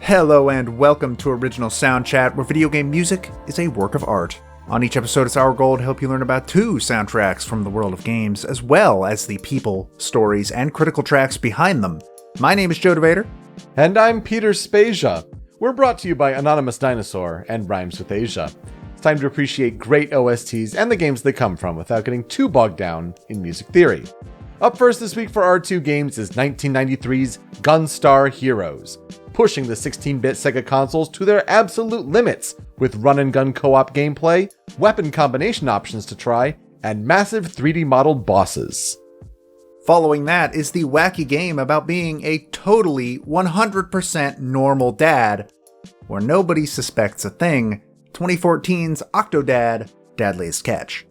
Hello and welcome to Original Soundchat, where video game music is a work of art. On each episode, it's our goal to help you learn about 2 soundtracks from the world of games, as well as the people, stories, and critical tracks behind them. My name is Joe DeVader. And I'm Peter Spezia. We're brought to you by Anonymous Dinosaur and Rhymes with Asia. It's time to appreciate great OSTs and the games they come from without getting too bogged down in music theory. Up first this week for our 2 games is 1993's Gunstar Heroes, pushing the 16-bit Sega consoles to their absolute limits with run-and-gun co-op gameplay, weapon combination options to try, and massive 3D modeled bosses. Following that is the wacky game about being a totally 100% normal dad, where nobody suspects a thing, 2014's Octodad, Dadliest Catch.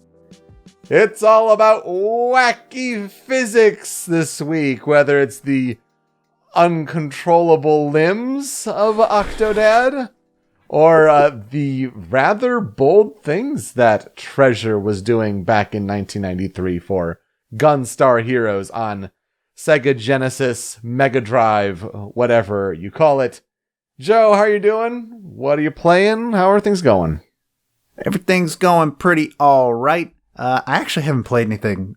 It's all about wacky physics this week, whether it's the uncontrollable limbs of Octodad, or the rather bold things that Treasure was doing back in 1993 for Gunstar Heroes on Sega Genesis, Mega Drive, whatever you call it. Joe, how are you doing? What are you playing? How are things going? Everything's going pretty alright. I actually haven't played anything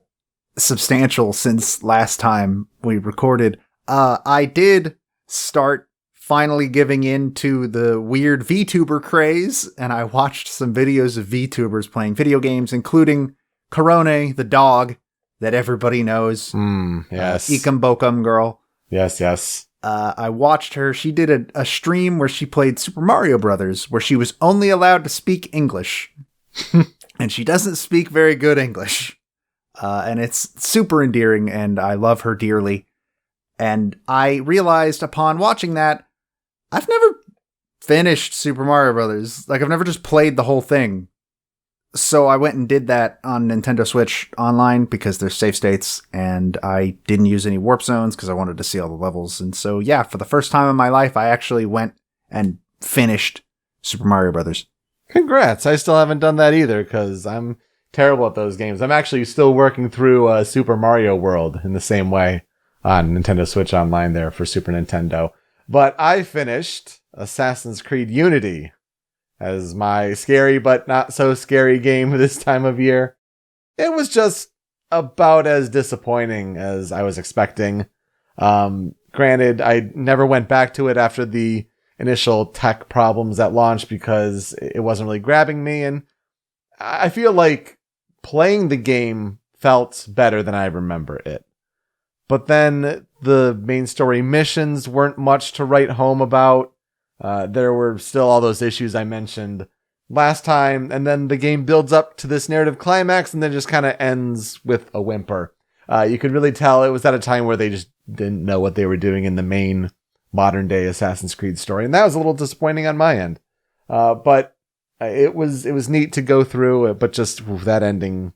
substantial since last time we recorded. I did start finally giving in to the weird VTuber craze, and I watched some videos of VTubers playing video games, including Korone, the dog that everybody knows. Yes. Ikum Bokum girl. Yes. I watched her. She did a stream where she played Super Mario Brothers, where she was only allowed to speak English. And she doesn't speak very good English. And it's super endearing, and I love her dearly. And I realized upon watching that, I've never finished Super Mario Brothers. Like, I've never just played the whole thing. So I went and did that on Nintendo Switch Online because there's save states, and I didn't use any warp zones because I wanted to see all the levels. And so, yeah, for the first time in my life, I actually went and finished Super Mario Brothers. Congrats. I still haven't done that either because I'm terrible at those games. I'm actually still working through Super Mario World in the same way on Nintendo Switch Online there for Super Nintendo. But I finished Assassin's Creed Unity as my scary but not so scary game this time of year. It was just about as disappointing as I was expecting. Granted, I never went back to it after the initial tech problems at launch because it wasn't really grabbing me, and I feel like playing the game felt better than I remember it. But then the main story missions weren't much to write home about. There were still all those issues I mentioned last time, and then the game builds up to this narrative climax and then just kind of ends with a whimper. You could really tell it was at a time where they just didn't know what they were doing in the main modern day Assassin's Creed story, and that was a little disappointing on my end. But it was neat to go through, but just that ending,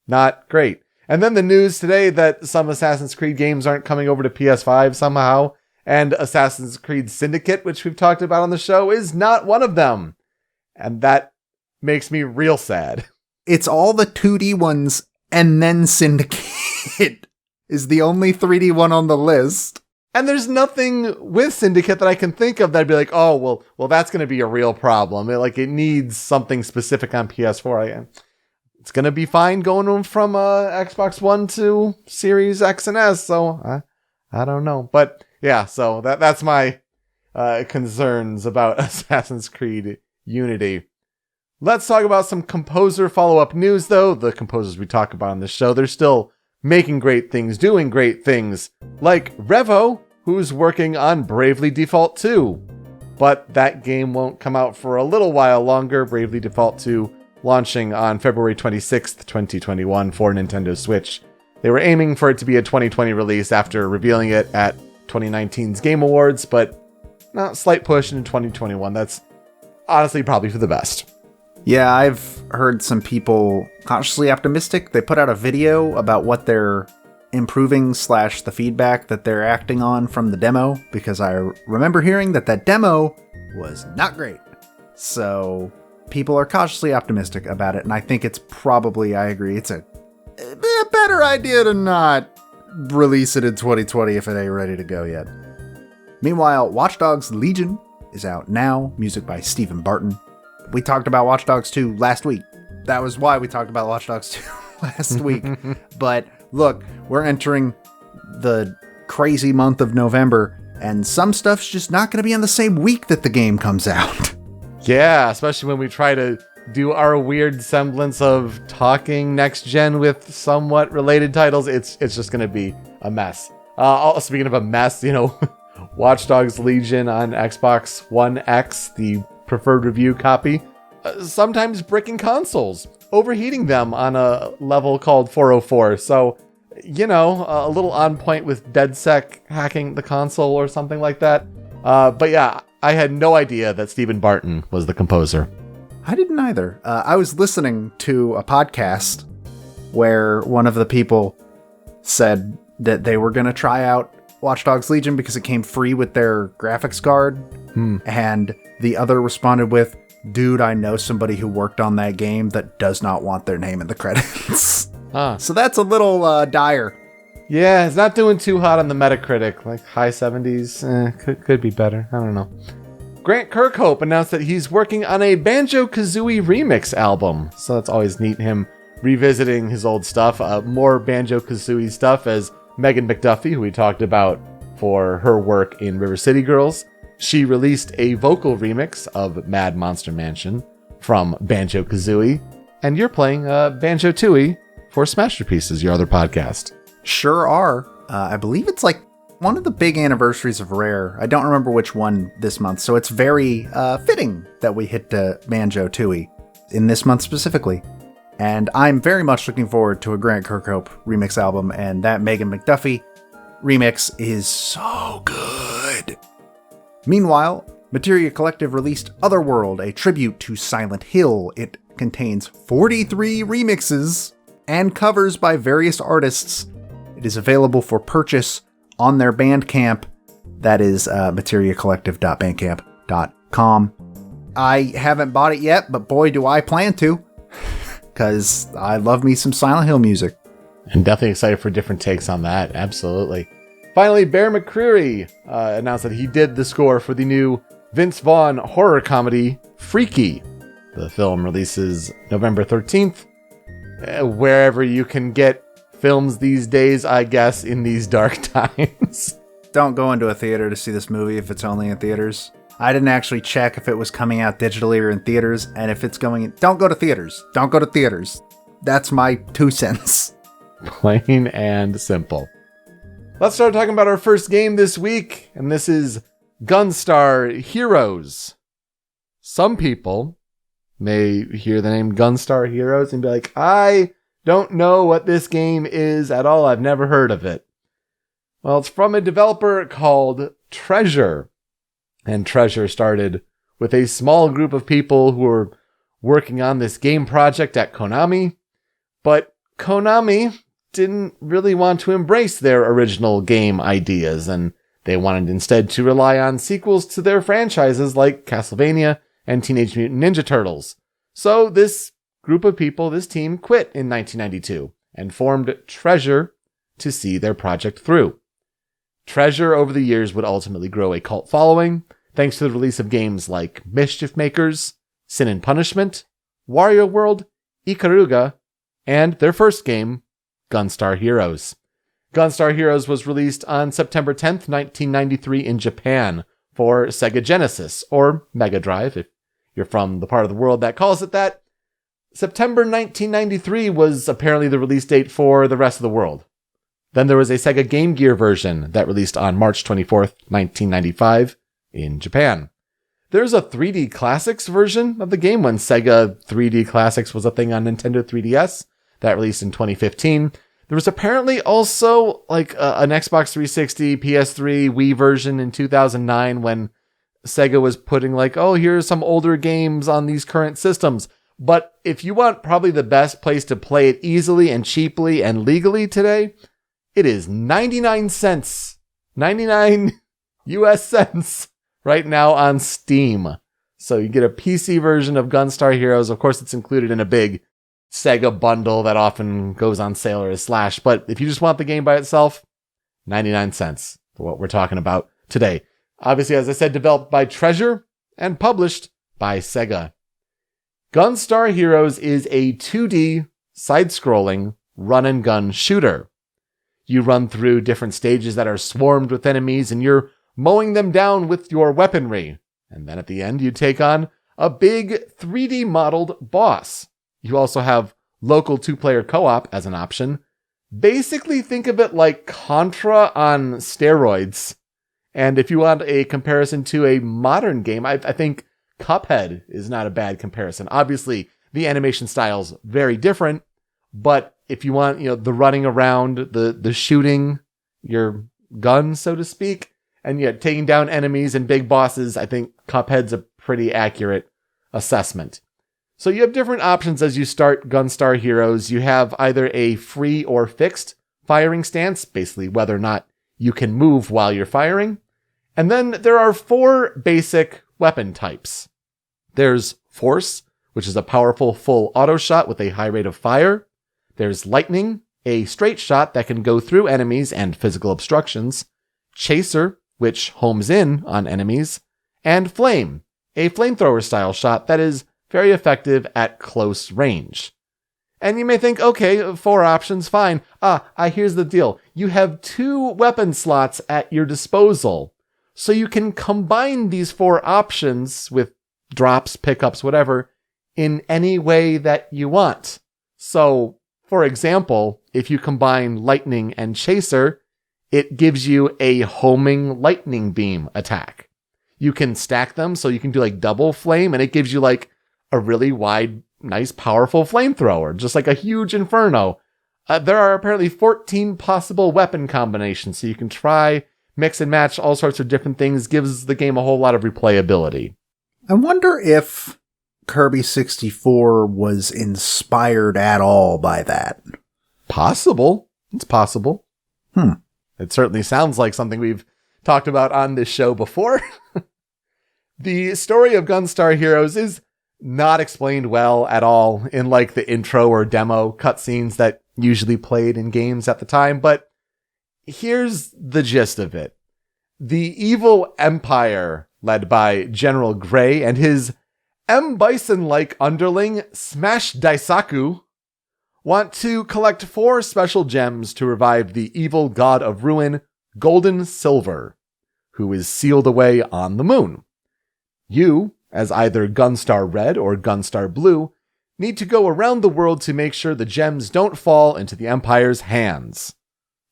not great. And then the news today that some Assassin's Creed games aren't coming over to PS5 somehow, and Assassin's Creed Syndicate, which we've talked about on the show, is not one of them. And that makes me real sad. It's all the 2D ones, and then Syndicate is the only 3D one on the list. And there's nothing with Syndicate that I can think of that'd be like, oh, well, that's going to be a real problem. It needs something specific on PS4. It's going to be fine going from Xbox One to Series X and S, so I don't know. But yeah, so that's my concerns about Assassin's Creed Unity. Let's talk about some composer follow-up news, though. The composers we talk about on this show, they're still making great things, doing great things, like Revo, who's working on Bravely Default 2. But that game won't come out for a little while longer. Bravely Default 2 launching on February 26th, 2021 for Nintendo Switch. They were aiming for it to be a 2020 release after revealing it at 2019's Game Awards, but slight push into 2021. That's honestly probably for the best. Yeah, I've heard some people cautiously optimistic. They put out a video about what they're improving / the feedback that they're acting on from the demo, because I remember hearing that demo was not great. So people are cautiously optimistic about it, and I think it's probably, I agree, it's a better idea to not release it in 2020 if it ain't ready to go yet. Meanwhile, Watch Dogs Legion is out now. Music by Stephen Barton. We talked about Watch Dogs 2 last week. That was why we talked about Watch Dogs 2 last week. But look, we're entering the crazy month of November, and some stuff's just not going to be on the same week that the game comes out. Yeah, especially when we try to do our weird semblance of talking next gen with somewhat related titles. It's just going to be a mess. Speaking of a mess, Watch Dogs Legion on Xbox One X, the preferred review copy, sometimes bricking consoles, overheating them on a level called 404. So, a little on point with DedSec hacking the console or something like that. But yeah, I had no idea that Stephen Barton was the composer. I didn't either. I was listening to a podcast where one of the people said that they were going to try out Watch Dogs Legion because it came free with their graphics card. And the other responded with, dude, I know somebody who worked on that game that does not want their name in the credits. So that's a little dire. Yeah, it's not doing too hot on the Metacritic, like high 70s. Could be better. I don't know. Grant Kirkhope announced that he's working on a Banjo-Kazooie remix album. So that's always neat, him revisiting his old stuff. More Banjo-Kazooie stuff, as Megan McDuffie, who we talked about for her work in River City Girls, she released a vocal remix of Mad Monster Mansion from Banjo-Kazooie. And you're playing Banjo-Tooie for Smasherpieces, your other podcast. Sure are. I believe it's like one of the big anniversaries of Rare. I don't remember which one this month, so it's very fitting that we hit Banjo-Tooie in this month specifically. And I'm very much looking forward to a Grant Kirkhope remix album, and that Megan McDuffie remix is so good. Meanwhile, Materia Collective released Otherworld, a tribute to Silent Hill. It contains 43 remixes and covers by various artists. It is available for purchase on their Bandcamp. That is materiacollective.bandcamp.com. I haven't bought it yet, but boy, do I plan to, because I love me some Silent Hill music. And definitely excited for different takes on that. Absolutely. Finally, Bear McCreary announced that he did the score for the new Vince Vaughn horror comedy Freaky. The film releases November 13th. Wherever you can get films these days, I guess, in these dark times. Don't go into a theater to see this movie if it's only in theaters. I didn't actually check if it was coming out digitally or in theaters, and if it's going, don't go to theaters. Don't go to theaters. That's my 2 cents. Plain and simple. Let's start talking about our first game this week, and this is Gunstar Heroes. Some people may hear the name Gunstar Heroes and be like, I don't know what this game is at all. I've never heard of it. Well, it's from a developer called Treasure. And Treasure started with a small group of people who were working on this game project at Konami. But Konami didn't really want to embrace their original game ideas, and they wanted instead to rely on sequels to their franchises like Castlevania and Teenage Mutant Ninja Turtles. So this group of people, this team, quit in 1992 and formed Treasure to see their project through. Treasure over the years would ultimately grow a cult following, thanks to the release of games like Mischief Makers, Sin and Punishment, Wario World, Ikaruga, and their first game, Gunstar Heroes. Gunstar Heroes was released on September 10th, 1993 in Japan for Sega Genesis, or Mega Drive, if you're from the part of the world that calls it that. September 1993 was apparently the release date for the rest of the world. Then there was a Sega Game Gear version that released on March 24th, 1995 in Japan. There's a 3D Classics version of the game when Sega 3D Classics was a thing on Nintendo 3DS that released in 2015. There was apparently also like an Xbox 360, PS3, Wii version in 2009 when Sega was putting like, oh, here's some older games on these current systems. But if you want probably the best place to play it easily and cheaply and legally today, it is 99 cents, 99 US cents right now on Steam. So you get a PC version of Gunstar Heroes. Of course, it's included in a big Sega bundle that often goes on sale or is slash. But if you just want the game by itself, 99 cents for what we're talking about today. Obviously, as I said, developed by Treasure and published by Sega. Gunstar Heroes is a 2D side-scrolling run-and-gun shooter. You run through different stages that are swarmed with enemies, and you're mowing them down with your weaponry. And then at the end, you take on a big 3D modeled boss. You also have local 2-player co-op as an option. Basically, think of it like Contra on steroids. And if you want a comparison to a modern game, I think Cuphead is not a bad comparison. Obviously, the animation style's very different, but if you want, the running around, the shooting your gun, so to speak, and taking down enemies and big bosses, I think Cuphead's a pretty accurate assessment. So you have different options as you start Gunstar Heroes. You have either a free or fixed firing stance, basically whether or not you can move while you're firing. And then there are 4 basic weapon types. There's Force, which is a powerful full auto shot with a high rate of fire. There's Lightning, a straight shot that can go through enemies and physical obstructions. Chaser, which homes in on enemies. And Flame, a flamethrower style shot that is very effective at close range. And you may think, okay, 4 options, fine. Here's the deal. You have 2 weapon slots at your disposal. So you can combine these 4 options with drops, pickups, whatever, in any way that you want. So, for example, if you combine Lightning and Chaser, it gives you a homing lightning beam attack. You can stack them, so you can do double flame, and it gives you a really wide, nice, powerful flamethrower, just like a huge inferno. There are apparently 14 possible weapon combinations, so you can try, mix and match all sorts of different things. Gives the game a whole lot of replayability. I wonder if Kirby 64 was inspired at all by that. Possible. It's possible. It certainly sounds like something we've talked about on this show before. The story of Gunstar Heroes is not explained well at all in the intro or demo cutscenes that usually played in games at the time, but here's the gist of it. The evil empire, led by General Grey and his M-Bison-like underling, Smash Daisaku, want to collect 4 special gems to revive the evil god of ruin, Golden Silver, who is sealed away on the moon. You, as either Gunstar Red or Gunstar Blue, need to go around the world to make sure the gems don't fall into the Empire's hands.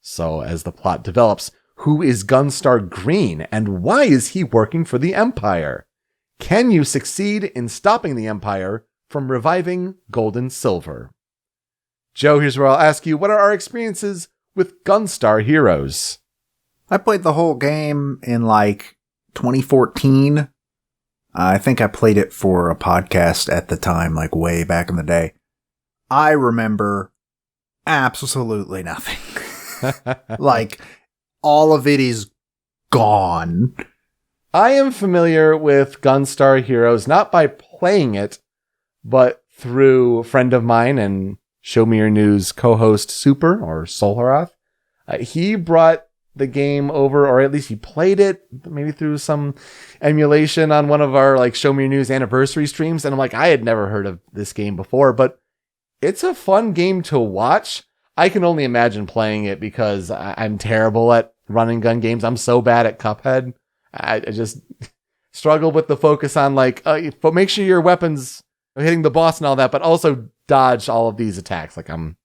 So, as the plot develops, who is Gunstar Green, and why is he working for the Empire? Can you succeed in stopping the Empire from reviving Golden Silver? Joe, here's where I'll ask you, what are our experiences with Gunstar Heroes? I played the whole game in 2014. I think I played it for a podcast at the time, way back in the day. I remember absolutely nothing. All of it is gone. I am familiar with Gunstar Heroes, not by playing it, but through a friend of mine and Show Me Your News co-host Super, or Solharath. He brought the game over, or at least he played it, maybe through some emulation on one of our Show Me Your News anniversary streams, and I had never heard of this game before, but it's a fun game to watch. I can only imagine playing it because I'm terrible at run and gun games. I'm so bad at Cuphead. I just struggle with the focus on but make sure your weapons are hitting the boss and all that, but also dodge all of these attacks. I'm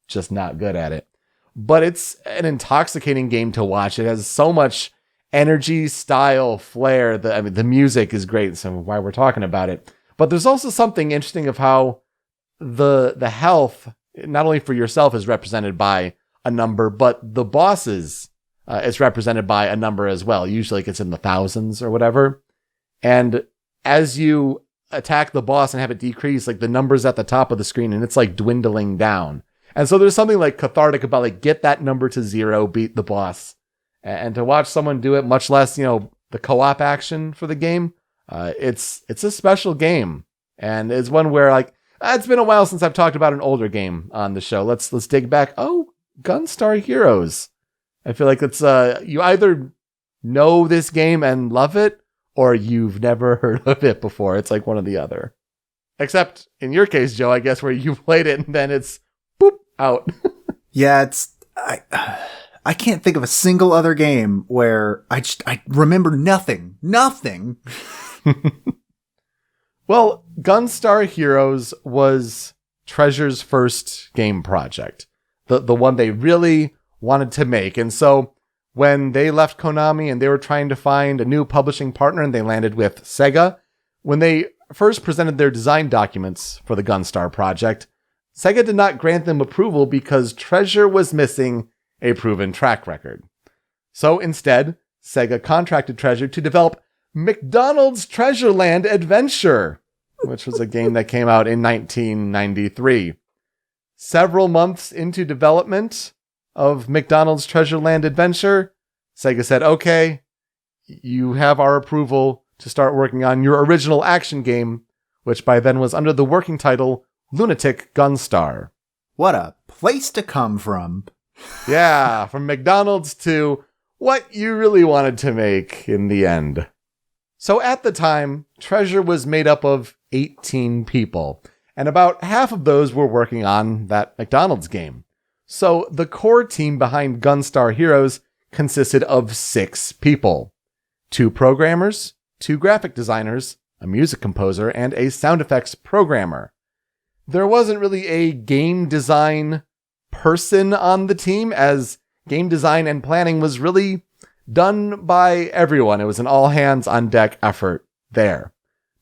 just not good at it. But it's an intoxicating game to watch. It has so much energy, style, flair. The music is great, so why we're talking about it. But there's also something interesting of how the health, not only for yourself, is represented by a number, but the bosses is represented by a number as well. Usually it's in the thousands or whatever. And as you attack the boss and have it decrease, the numbers at the top of the screen, and it's dwindling down. And so there's something cathartic about get that number to 0, beat the boss. And to watch someone do it, much less, the co-op action for the game, it's a special game. And it's one where it's been a while since I've talked about an older game on the show. Let's dig back. Oh, Gunstar Heroes. I feel it's you either know this game and love it, or you've never heard of it before. It's like one or the other. Except in your case, Joe, I guess where you played it and then it's boop out. Yeah, I can't think of a single other game where I remember nothing. Nothing. Well, Gunstar Heroes was Treasure's first game project. The one they really wanted to make. And so when they left Konami and they were trying to find a new publishing partner and they landed with Sega, when they first presented their design documents for the Gunstar project, Sega did not grant them approval because Treasure was missing a proven track record. So instead, Sega contracted Treasure to develop McDonald's Treasure Land Adventure, which was a game that came out in 1993. Several months into development of McDonald's Treasure Land Adventure, Sega said, okay, you have our approval to start working on your original action game, which by then was under the working title Lunatic Gunstar. What a place to come from. Yeah, from McDonald's to what you really wanted to make in the end. So at the time, Treasure was made up of 18 people, and about half of those were working on that McDonald's game. So the core team behind Gunstar Heroes consisted of 6 people. 2 programmers, 2 graphic designers, a music composer, and a sound effects programmer. There wasn't really a game design person on the team, as game design and planning was really done by everyone. It was an all-hands-on-deck effort there.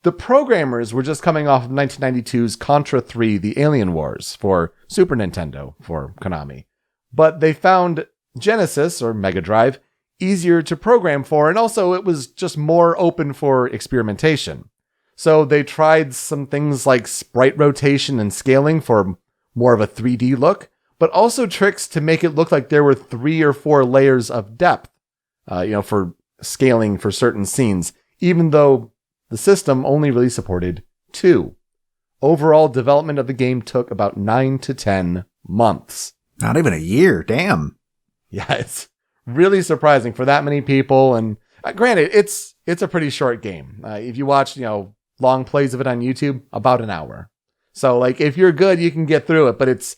The programmers were just coming off of 1992's Contra 3: The Alien Wars for Super Nintendo for Konami. But they found Genesis, or Mega Drive, easier to program for, and also it was just more open for experimentation. So they tried some things like sprite rotation and scaling for more of a 3D look, but also tricks to make it look like there were 3 or 4 layers of depth, for scaling for certain scenes, even though the system only really supported 2. Overall development of the game took about 9 to 10 months. Not even a year, damn. Yeah, it's really surprising for that many people, and granted, it's a pretty short game. If you watch, long plays of it on YouTube, about an hour. So, if you're good, you can get through it, but it's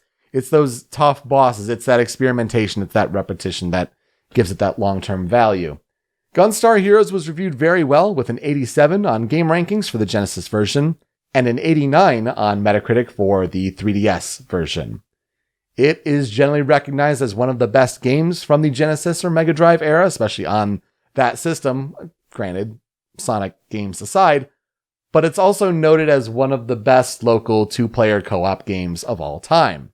those tough bosses, it's that experimentation, it's that repetition that gives it that long-term value. Gunstar Heroes was reviewed very well, with an 87 on Game Rankings for the Genesis version, and an 89 on Metacritic for the 3DS version. It is generally recognized as one of the best games from the Genesis or Mega Drive era, especially on that system, granted, Sonic games aside, but it's also noted as one of the best local 2-player co-op games of all time.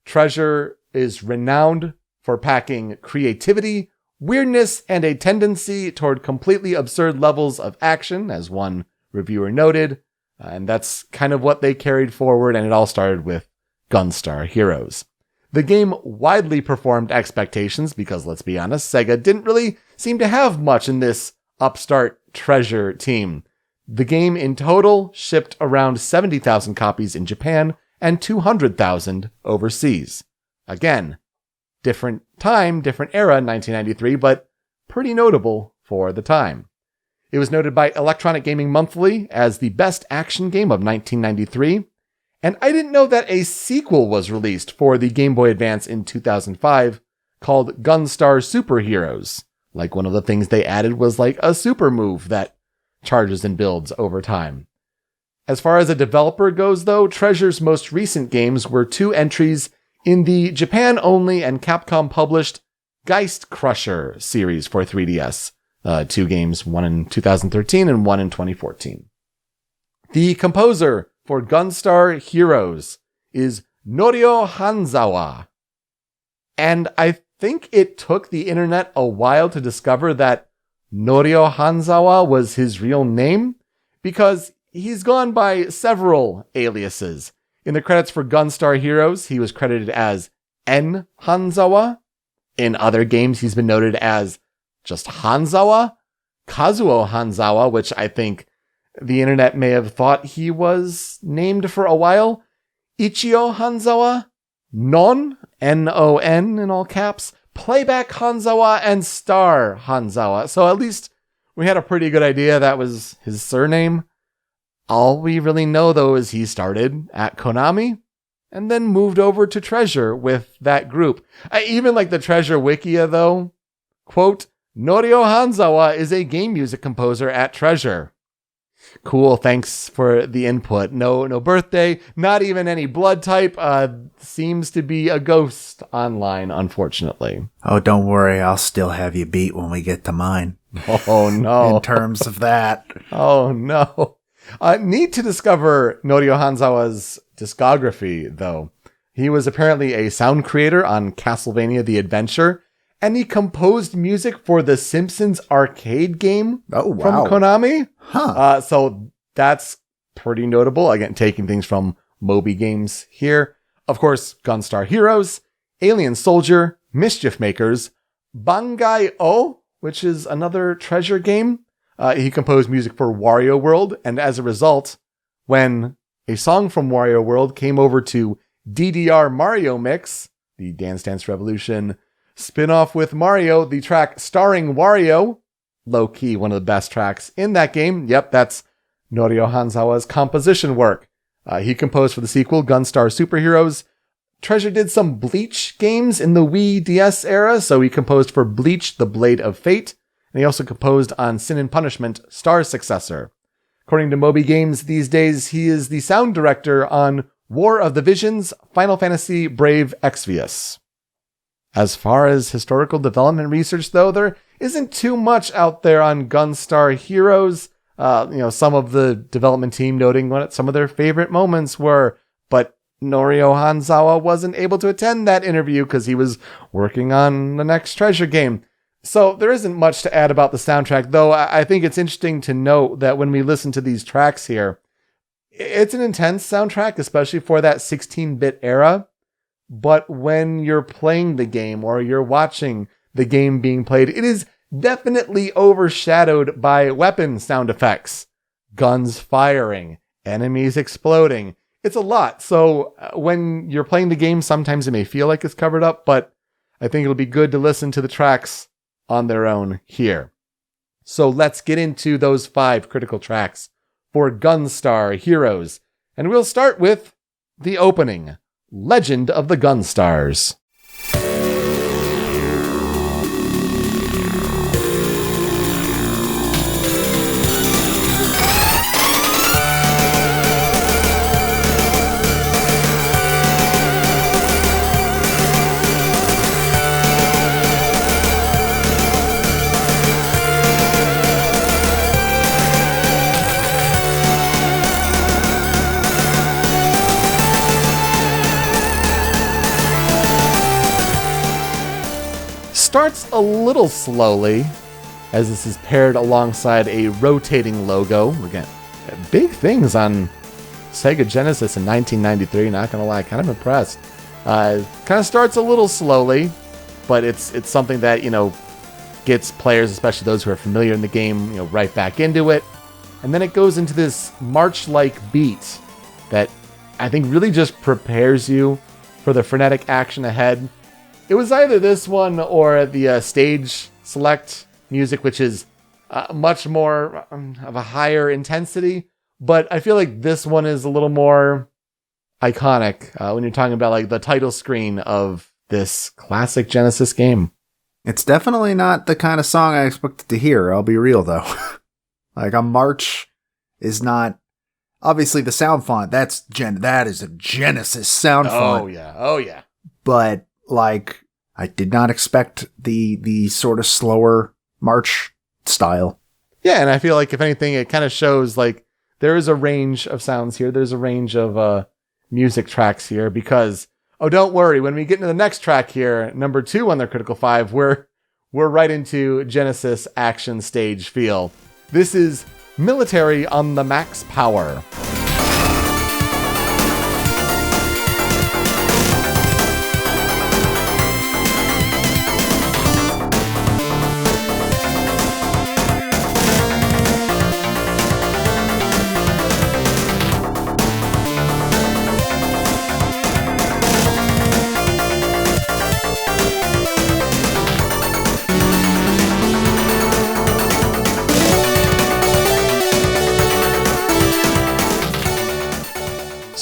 Treasure is renowned for packing creativity, weirdness, and a tendency toward completely absurd levels of action, as one reviewer noted, and that's kind of what they carried forward, and it all started with Gunstar Heroes. The game widely performed expectations because, let's be honest, Sega didn't really seem to have much in this upstart Treasure team. The game in total shipped around 70,000 copies in Japan and 200,000 overseas. Again, different time, different era, 1993, but pretty notable for the time. It was noted by Electronic Gaming Monthly as the best action game of 1993, and I didn't know that a sequel was released for the Game Boy Advance in 2005 called Gunstar Super Heroes. One of the things they added was a super move that charges and builds over time. As far as a developer goes, though, Treasure's most recent games were 2 entries in the Japan-only and Capcom-published Geist Crusher series for 3DS. 2 games, one in 2013 and one in 2014. The composer for Gunstar Heroes is Norio Hanzawa. And I think it took the internet a while to discover that Norio Hanzawa was his real name, because he's gone by several aliases. In the credits for Gunstar Heroes, he was credited as N. Hanzawa. In other games, he's been noted as just Hanzawa, Kazuo Hanzawa, which I think the internet may have thought he was named for a while, Ichio Hanzawa, Non, N-O-N in all caps, Playback Hanzawa and Star Hanzawa. So at least we had a pretty good idea that was his surname. All we really know, though, is he started at Konami and then moved over to Treasure with that group. I even like the Treasure Wikia, though. Quote, Norio Hanzawa is a game music composer at Treasure. Cool, thanks for the input. No birthday, not even any blood type. Seems to be a ghost online, unfortunately. Oh, don't worry, I'll still have you beat when we get to mine. Oh, no. In terms of that. Oh, no. Need to discover Norio Hanzawa's discography, though. He was apparently a sound creator on Castlevania The Adventure, and he composed music for the Simpsons arcade game from Konami. Huh. So that's pretty notable. Again, taking things from Moby Games here. Of course, Gunstar Heroes, Alien Soldier, Mischief Makers, Bangai O, which is another Treasure game. He composed music for Wario World, and as a result, when a song from Wario World came over to DDR Mario Mix, the Dance Dance Revolution spin-off with Mario, the track starring Wario, low-key one of the best tracks in that game. Yep, that's Norio Hanzawa's composition work. He composed for the sequel, Gunstar Superheroes. Treasure did some Bleach games in the Wii DS era, so he composed for Bleach, The Blade of Fate, and he also composed on Sin and Punishment, Star's successor. According to Moby Games these days, he is the sound director on War of the Visions, Final Fantasy Brave Exvius. As far as historical development research, though, there isn't too much out there on Gunstar Heroes. Some of the development team noting what some of their favorite moments were, but Norio Hanzawa wasn't able to attend that interview because he was working on the next Treasure game. So there isn't much to add about the soundtrack, though I think it's interesting to note that when we listen to these tracks here, it's an intense soundtrack, especially for that 16-bit era. But when you're playing the game or you're watching the game being played, it is definitely overshadowed by weapon sound effects. Guns firing, enemies exploding. It's a lot. So when you're playing the game, sometimes it may feel like it's covered up, but I think it'll be good to listen to the tracks on their own here. So let's get into those 5 critical tracks for Gunstar Heroes. And we'll start with the opening, Legend of the Gunstars. Starts a little slowly, as this is paired alongside a rotating logo. We're getting big things on Sega Genesis in 1993, not gonna lie, kind of impressed. Kind of starts a little slowly, but it's something that, gets players, especially those who are familiar in the game, right back into it. And then it goes into this march-like beat that I think really just prepares you for the frenetic action ahead. It was either this one or the stage select music, which is much more of a higher intensity. But I feel like this one is a little more iconic when you're talking about like the title screen of this classic Genesis game. It's definitely not the kind of song I expected to hear. I'll be real, though. Like, a march is not... Obviously, the sound font, that is a Genesis sound font. Oh, yeah. But, like, I did not expect the sort of slower march style. Yeah, and I feel like, if anything, it kind of shows, like, there is a range of sounds here. There's a range of music tracks here, because... Oh, don't worry. When we get into the next track here, number 2 on their Critical 5, we're right into Genesis action stage feel. This is Military on the Max Power.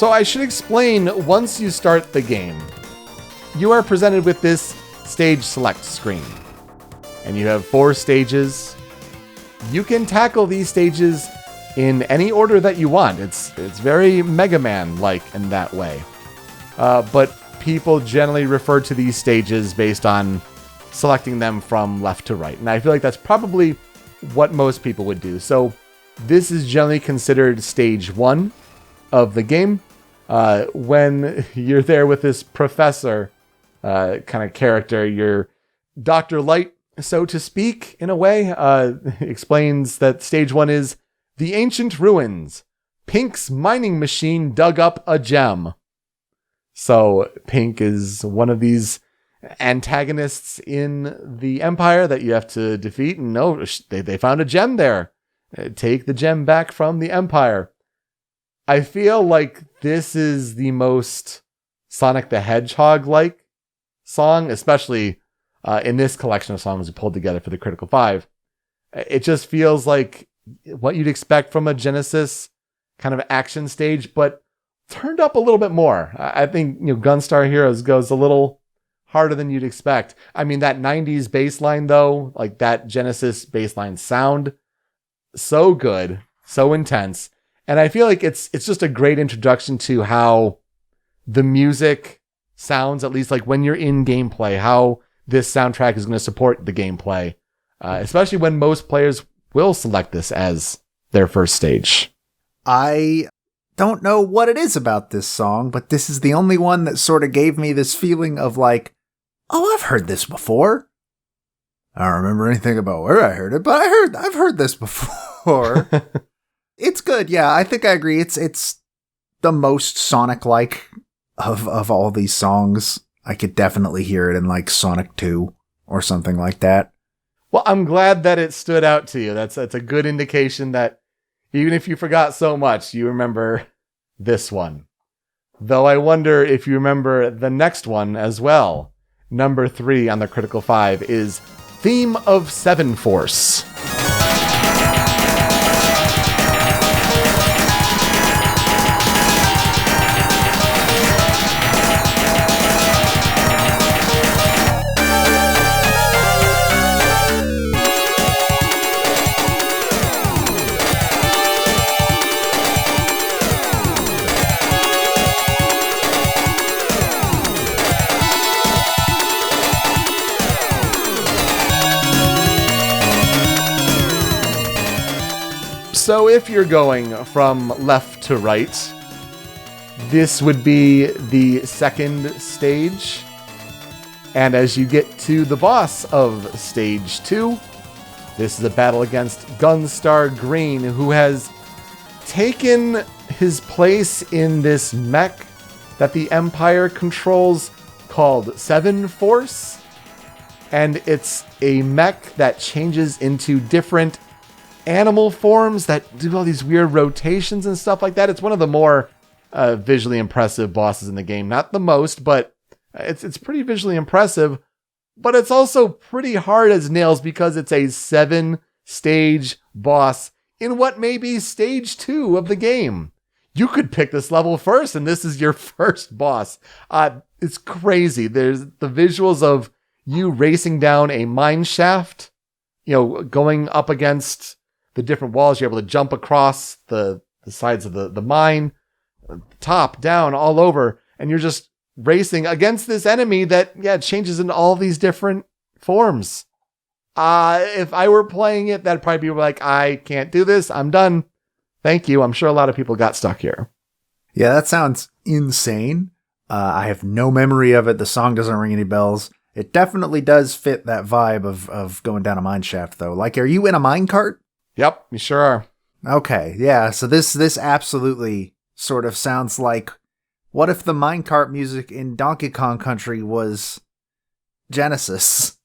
So I should explain, once you start the game, you are presented with this stage select screen. And you have 4 stages. You can tackle these stages in any order that you want. It's very Mega Man-like in that way. But people generally refer to these stages based on selecting them from left to right. And I feel like that's probably what most people would do. So this is generally considered stage 1 of the game. When you're there with this professor kind of character, your Dr. Light, so to speak, in a way, explains that stage 1 is the ancient ruins. Pink's mining machine dug up a gem. So Pink is one of these antagonists in the Empire that you have to defeat. And no, they found a gem there. Take the gem back from the Empire. I feel like this is the most Sonic the Hedgehog-like song, especially in this collection of songs we pulled together for the Critical 5. It just feels like what you'd expect from a Genesis kind of action stage, but turned up a little bit more. I think, Gunstar Heroes goes a little harder than you'd expect. I mean, that 90s bass line, though, like that Genesis bass line sound, so good, so intense. And I feel like it's just a great introduction to how the music sounds, at least like when you're in gameplay, how this soundtrack is going to support the gameplay, especially when most players will select this as their first stage. I don't know what it is about this song, but this is the only one that sort of gave me this feeling of like, oh, I've heard this before. I don't remember anything about where I heard it, but I've heard this before. It's good. Yeah, I think I agree. It's the most Sonic-like of all these songs. I could definitely hear it in like Sonic 2 or something like that. Well, I'm glad that it stood out to you. That's a good indication that even if you forgot so much, you remember this one. Though I wonder if you remember the next one as well. Number 3 on the Critical 5 is Theme of Seven Force. So if you're going from left to right, this would be the second stage. And as you get to the boss of stage 2, this is a battle against Gunstar Green, who has taken his place in this mech that the Empire controls called Seven Force. And it's a mech that changes into different animal forms that do all these weird rotations and stuff like that. It's one of the more visually impressive bosses in the game. Not the most, but it's pretty visually impressive. But it's also pretty hard as nails because it's a 7-stage boss in what may be stage 2 of the game. You could pick this level first, and this is your first boss. It's crazy. There's the visuals of you racing down a mine shaft, going up against the different walls. You're able to jump across the sides of the mine, top, down, all over, and you're just racing against this enemy that, changes into all these different forms. If I were playing it, that'd probably be like, I can't do this. I'm done. Thank you. I'm sure a lot of people got stuck here. Yeah, that sounds insane. I have no memory of it. The song doesn't ring any bells. It definitely does fit that vibe of going down a mine shaft, though. Like, are you in a minecart? Yep, you sure are. Okay, yeah. So this absolutely sort of sounds like, what if the minecart music in Donkey Kong Country was Genesis?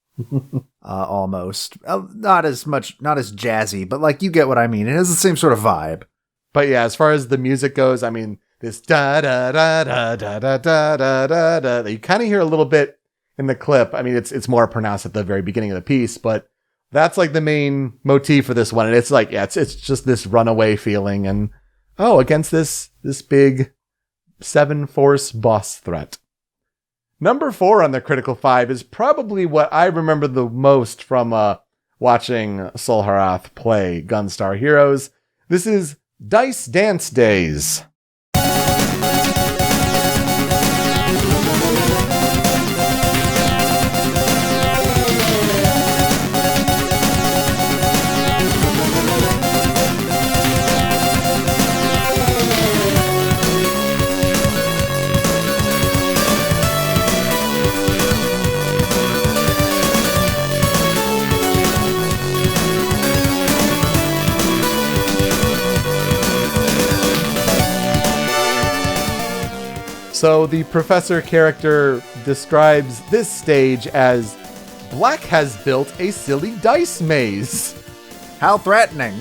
Almost. Not as jazzy, but like, you get what I mean. It has the same sort of vibe. But yeah, as far as the music goes, I mean, this da da da da da da da da da, you kind of hear a little bit in the clip. I mean, it's more pronounced at the very beginning of the piece, but that's like the main motif for this one. And it's like, it's just this runaway feeling, and against this big 7-force boss threat. Number 4 on the Critical 5 is probably what I remember the most from watching Solharath play Gunstar Heroes. This is Dice Dance Days. So the professor character describes this stage as Black has built a silly dice maze. How threatening.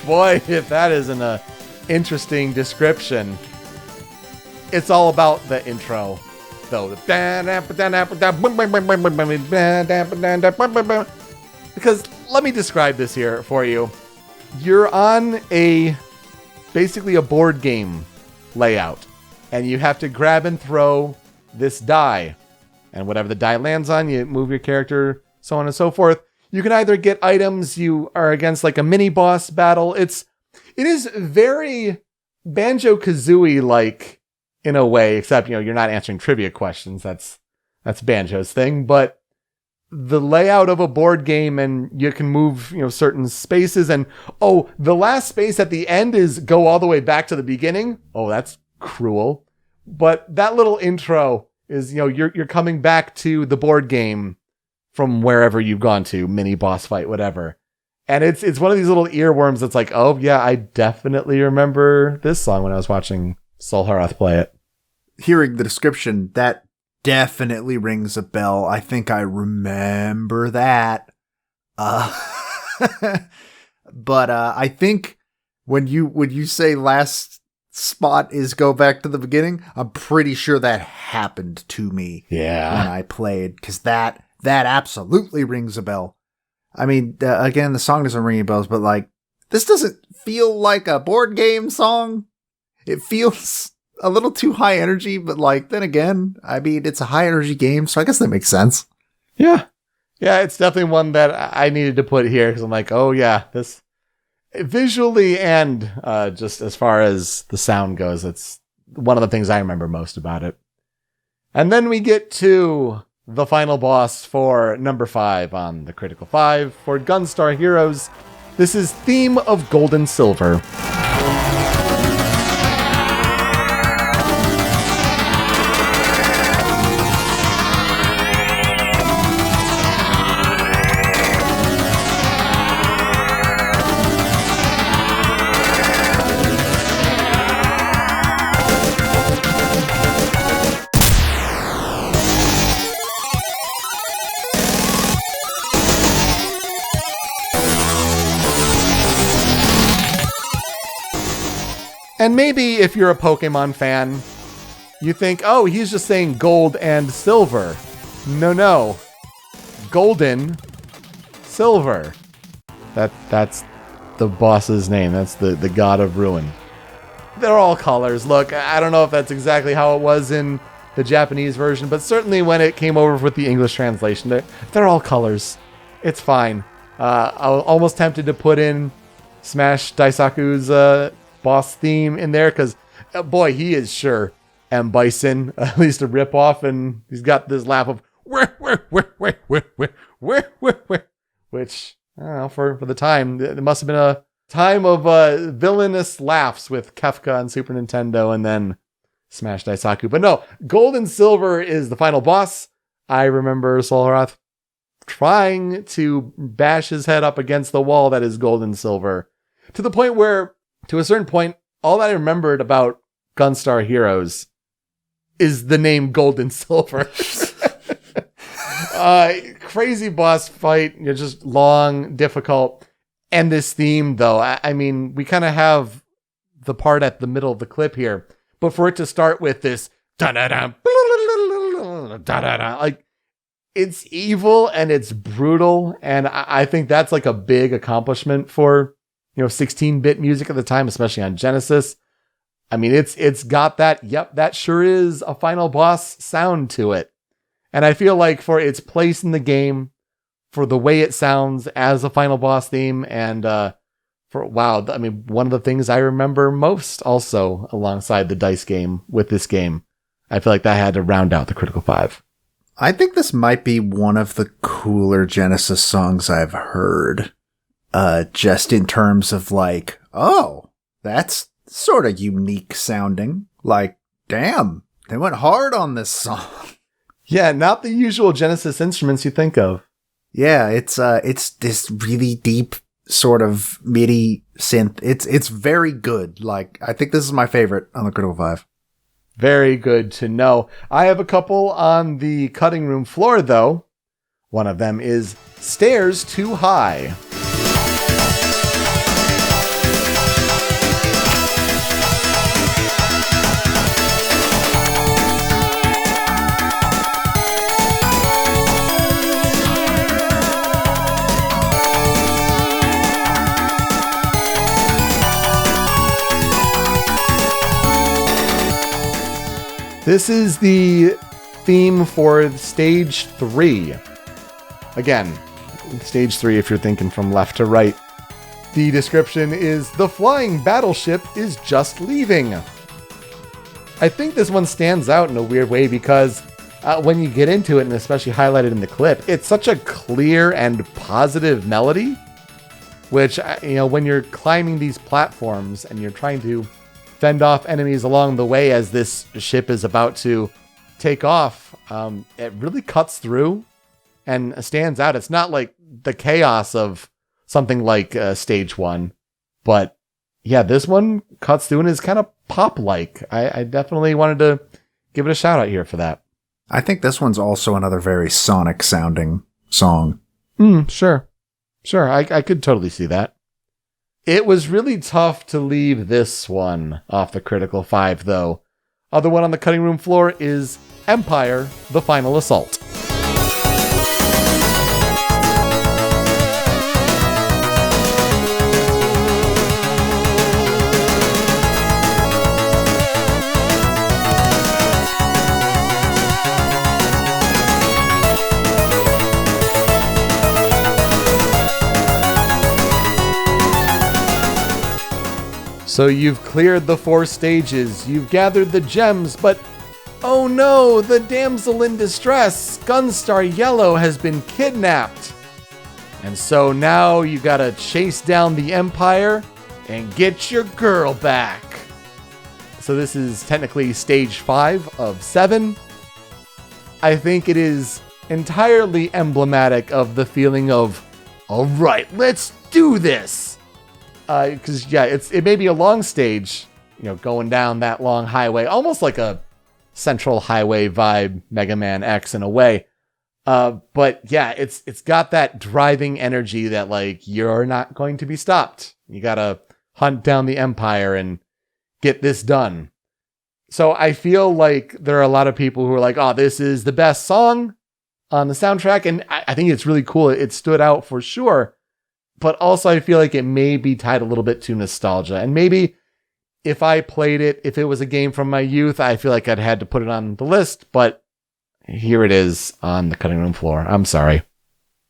Boy, if that isn't a interesting description. It's all about the intro, though. Because let me describe this here for you. You're on basically a board game layout. And you have to grab and throw this die. And whatever the die lands on, you move your character, so on and so forth. You can either get items, you are against like a mini boss battle. It is very Banjo-Kazooie-like in a way, except, you're not answering trivia questions. That's Banjo's thing. But the layout of a board game, and you can move, certain spaces. And, the last space at the end is go all the way back to the beginning. Oh, that's cruel. But that little intro is, you're coming back to the board game from wherever you've gone to, mini boss fight, whatever. And it's one of these little earworms that's like, oh yeah, I definitely remember this song when I was watching Solharath play it. Hearing the description, that definitely rings a bell. I think I remember that. But I think when you say last spot is go back to the beginning, I'm pretty sure that happened to me when I played, because that absolutely rings a bell. I mean, again, the song doesn't ring any bells, but like, this doesn't feel like a board game song. It feels a little too high energy, but like, then again, I mean, it's a high energy game, so I guess that makes sense. Yeah, it's definitely one that I needed to put here, because I'm like, oh yeah, this visually and just as far as the sound goes, it's one of the things I remember most about it. And then we get to the final boss for number 5 on the Critical 5 for Gunstar Heroes. This is Theme of Gold and Silver. And maybe if you're a Pokemon fan, you think, oh, he's just saying gold and silver. No. Golden Silver. That's the boss's name. That's the god of ruin. They're all colors. Look, I don't know if that's exactly how it was in the Japanese version, but certainly when it came over with the English translation, they're all colors. It's fine. I was almost tempted to put in Smash Daisaku's boss theme in there, because boy, he is sure M. Bison, at least a ripoff, and he's got this laugh of which, I don't know, for the time, it must have been a time of villainous laughs with Kefka on Super Nintendo and then Smash Daisaku. But no, Gold and Silver is the final boss. I remember Solharath trying to bash his head up against the wall that is Gold and Silver, to the point where, to a certain point, all that I remembered about Gunstar Heroes is the name Gold and Silver. Crazy boss fight, just long, difficult. And this theme, though, I mean, we kind of have the part at the middle of the clip here, but for it to start with this da-da-da, da-da-da, like, it's evil and it's brutal, and I think that's like a big accomplishment for 16-bit music at the time, especially on Genesis. I mean, it's got that, yep, that sure is a final boss sound to it. And I feel like for its place in the game, for the way it sounds as a final boss theme, and one of the things I remember most also alongside the dice game with this game, I feel like that had to round out the Critical 5. I think this might be one of the cooler Genesis songs I've heard. Just in terms of like, oh, that's sort of unique sounding. Like, damn, they went hard on this song. Yeah, not the usual Genesis instruments you think of. Yeah, it's this really deep sort of MIDI synth. It's very good. Like, I think this is my favorite on the Critical 5. Very good to know. I have a couple on the cutting room floor, though. One of them is Stairs Too High. This is the theme for Stage 3. Again, Stage 3 if you're thinking from left to right. The description is, the flying battleship is just leaving. I think this one stands out in a weird way because when you get into it, and especially highlighted in the clip, it's such a clear and positive melody, which, when you're climbing these platforms and you're trying to fend off enemies along the way as this ship is about to take off, it really cuts through and stands out. It's not like the chaos of something like Stage 1, but yeah, this one cuts through and is kind of pop-like. I definitely wanted to give it a shout out here for that. I think this one's also another very Sonic sounding song. Sure. I could totally see that. It was really tough to leave this one off the Critical 5, though. Other one on the cutting room floor is Empire: The Final Assault. So you've cleared the 4 stages, you've gathered the gems, but oh no, the damsel in distress, Gunstar Yellow, has been kidnapped. And so now you gotta chase down the Empire and get your girl back. So this is technically Stage 5 of 7. I think it is entirely emblematic of the feeling of, all right, let's do this. Because it may be a long stage, going down that long highway, almost like a Central Highway vibe, Mega Man X in a way. But yeah, it's got that driving energy that like you're not going to be stopped. You gotta hunt down the Empire and get this done. So I feel like there are a lot of people who are like, oh, this is the best song on the soundtrack, and I think it's really cool. It stood out for sure. But also I feel like it may be tied a little bit to nostalgia. And maybe if I played it, if it was a game from my youth, I feel like I'd had to put it on the list. But here it is on the cutting room floor. I'm sorry.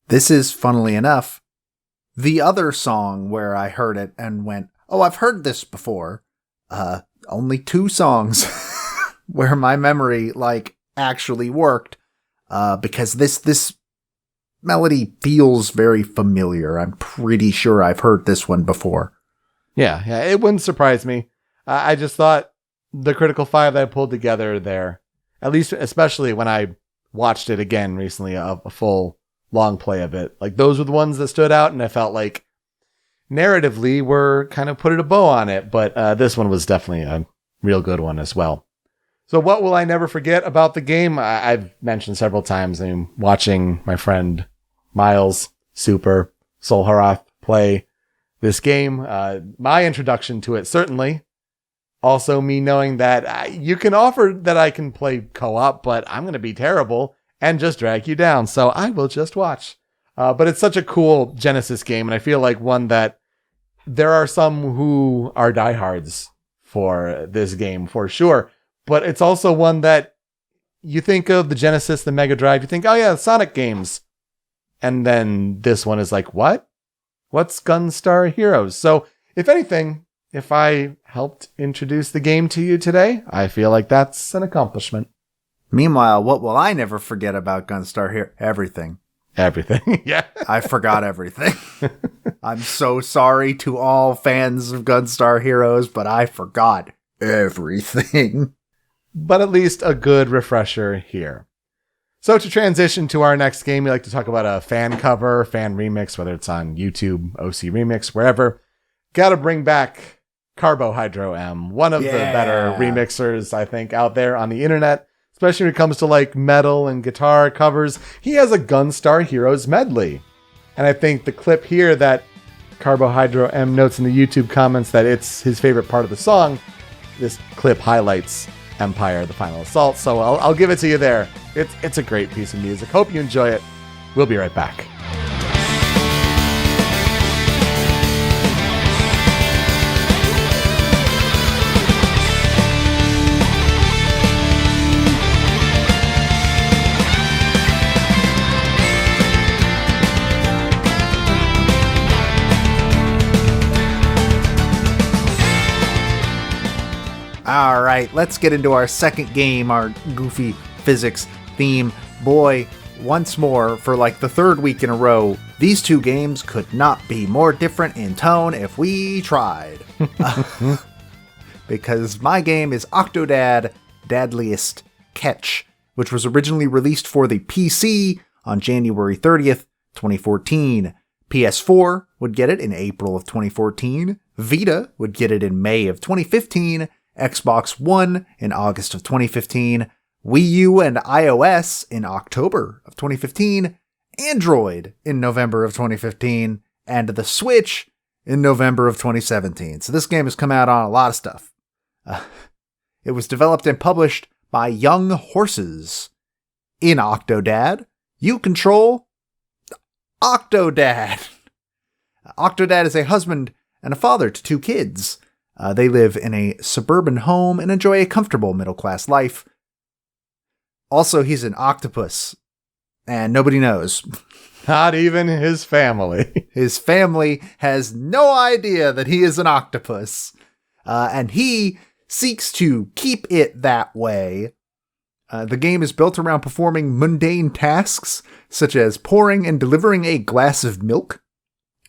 This is, funnily enough, the other song where I heard it and went, oh, I've heard this before. Only 2 songs where my memory actually worked. Because this melody feels very familiar. I'm pretty sure I've heard this one before. Yeah, it wouldn't surprise me. I just thought the Critical 5 that I pulled together there, at least especially when I watched it again recently, a full long play of it, like those were the ones that stood out, and I felt like narratively were kind of putting a bow on it, but this one was definitely a real good one as well. So what will I never forget about the game? I've mentioned several times, I'm watching my friend Miles, Super, Solharath play this game. My introduction to it, certainly. Also me knowing that you can offer that I can play co-op, but I'm going to be terrible and just drag you down. So I will just watch. But it's such a cool Genesis game, and I feel like one that there are some who are diehards for this game for sure. But it's also one that you think of the Genesis, the Mega Drive, you think, oh yeah, Sonic games. And then this one is like, what? What's Gunstar Heroes? So if anything, if I helped introduce the game to you today, I feel like that's an accomplishment. Meanwhile, what will I never forget about Gunstar Heroes? Everything. Everything. Yeah. I forgot everything. I'm so sorry to all fans of Gunstar Heroes, but I forgot everything. But at least a good refresher here. So to transition to our next game, we like to talk about a fan cover, fan remix, whether it's on YouTube, OC Remix, wherever. Gotta bring back Carbohydro M, one of the better remixers, I think, out there on the internet, especially when it comes to like metal and guitar covers. He has a Gunstar Heroes medley. And I think the clip here that Carbohydro M notes in the YouTube comments that it's his favorite part of the song, this clip highlights Empire, the Final Assault. So I'll give it to you there. It's a great piece of music. Hope you enjoy it. We'll be right back. All right, let's get into our second game, our goofy physics theme. Boy, once more, for like the third week in a row, these two games could not be more different in tone if we tried. Because my game is Octodad, Dadliest Catch, which was originally released for the PC on January 30th, 2014. PS4 would get it in April of 2014. Vita would get it in May of 2015. Xbox One in August of 2015, Wii U and iOS in October of 2015, Android in November of 2015, and the Switch in November of 2017. So this game has come out on a lot of stuff. It was developed and published by Young Horses. In Octodad, you control Octodad. Octodad is a husband and a father to two kids. They live in a suburban home and enjoy a comfortable middle-class life. Also, he's an octopus, and nobody knows. Not even his family. His family has no idea that he is an octopus, and he seeks to keep it that way. The game is built around performing mundane tasks, such as pouring and delivering a glass of milk,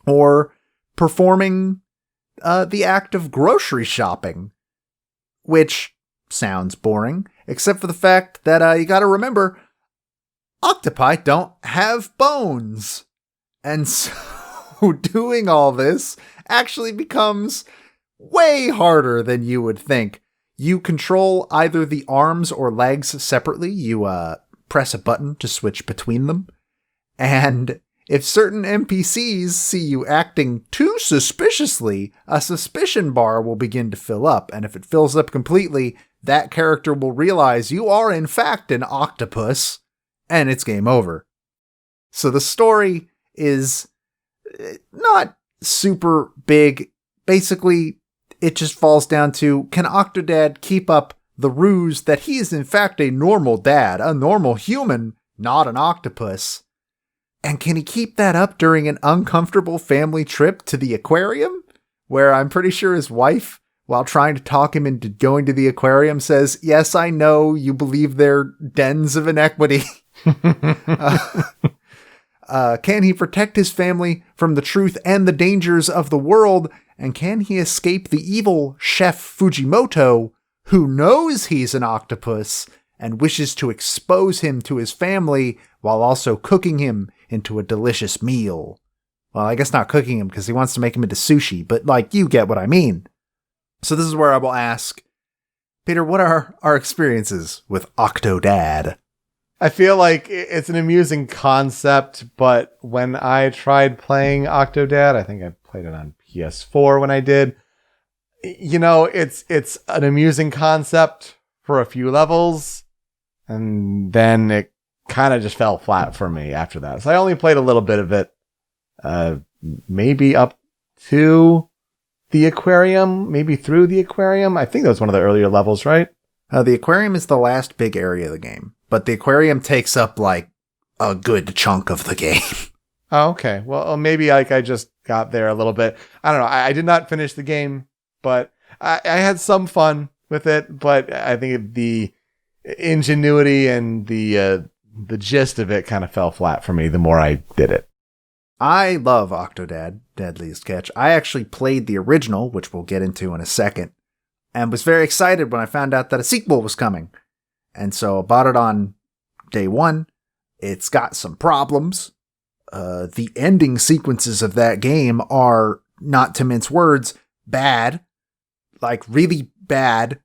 or performing the act of grocery shopping, which sounds boring, except for the fact that you gotta remember, octopi don't have bones. And so doing all this actually becomes way harder than you would think. You control either the arms or legs separately. You press a button to switch between them. And if certain NPCs see you acting too suspiciously, a suspicion bar will begin to fill up, and if it fills up completely, that character will realize you are in fact an octopus, and it's game over. So the story is not super big. Basically, it just falls down to, can Octodad keep up the ruse that he is in fact a normal dad, a normal human, not an octopus? And can he keep that up during an uncomfortable family trip to the aquarium? Where I'm pretty sure his wife, while trying to talk him into going to the aquarium, says, yes, I know you believe they're dens of inequity. Can he protect his family from the truth and the dangers of the world? And can he escape the evil Chef Fujimoto, who knows he's an octopus and wishes to expose him to his family while also cooking him into a delicious meal? Well, I guess not cooking him because he wants to make him into sushi, but like, you get what I mean. So this is where I will ask, Peter, what are our experiences with Octodad? I feel like it's an amusing concept, but when I tried playing Octodad, I think I played it on PS4 when I did, you know, it's an amusing concept for a few levels, and then it kind of just fell flat for me after that. So I only played a little bit of it, maybe up to the aquarium, maybe through the aquarium. I think that was one of the earlier levels, right? The aquarium is the last big area of the game, but the aquarium takes up like a good chunk of the game. Oh, okay. Well, maybe like I just got there a little bit. I don't know. I did not finish the game, but I had some fun with it. But I think the ingenuity and the gist of it kind of fell flat for me the more I did it. I love Octodad, Dadliest Catch. I actually played the original, which we'll get into in a second, and was very excited when I found out that a sequel was coming. And so I bought it on day one. It's got some problems. The ending sequences of that game are, not to mince words, bad. Like, really bad.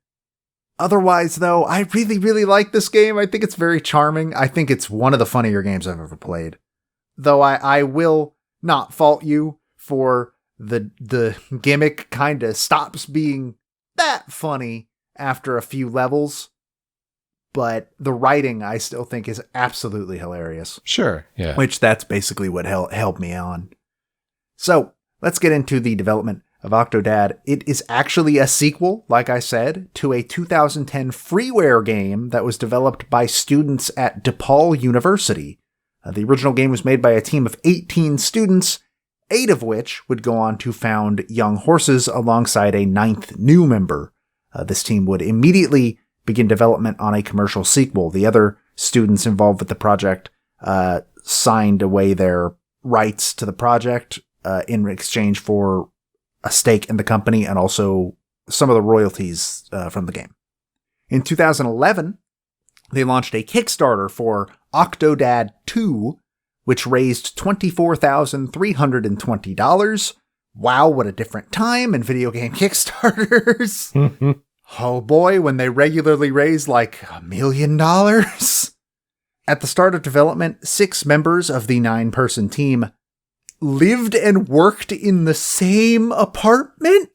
Otherwise, though, I really, really like this game. I think it's very charming. I think it's one of the funnier games I've ever played. Though I will not fault you for the gimmick kind of stops being that funny after a few levels. But the writing, I still think, is absolutely hilarious. Sure, yeah. Which that's basically what helped me on. So, let's get into the development of Octodad. It is actually a sequel, like I said, to a 2010 freeware game that was developed by students at DePaul University. The original game was made by a team of 18 students, 8 of which would go on to found Young Horses alongside a 9th new member. This team would immediately begin development on a commercial sequel. The other students involved with the project signed away their rights to the project in exchange for a stake in the company and also some of the royalties from the game. In 2011, they launched a Kickstarter for Octodad 2, which raised $24,320. Wow, what a different time in video game Kickstarters. Oh boy, when they regularly raise like $1 million. At the start of development, 6 members of the 9-person team lived and worked in the same apartment.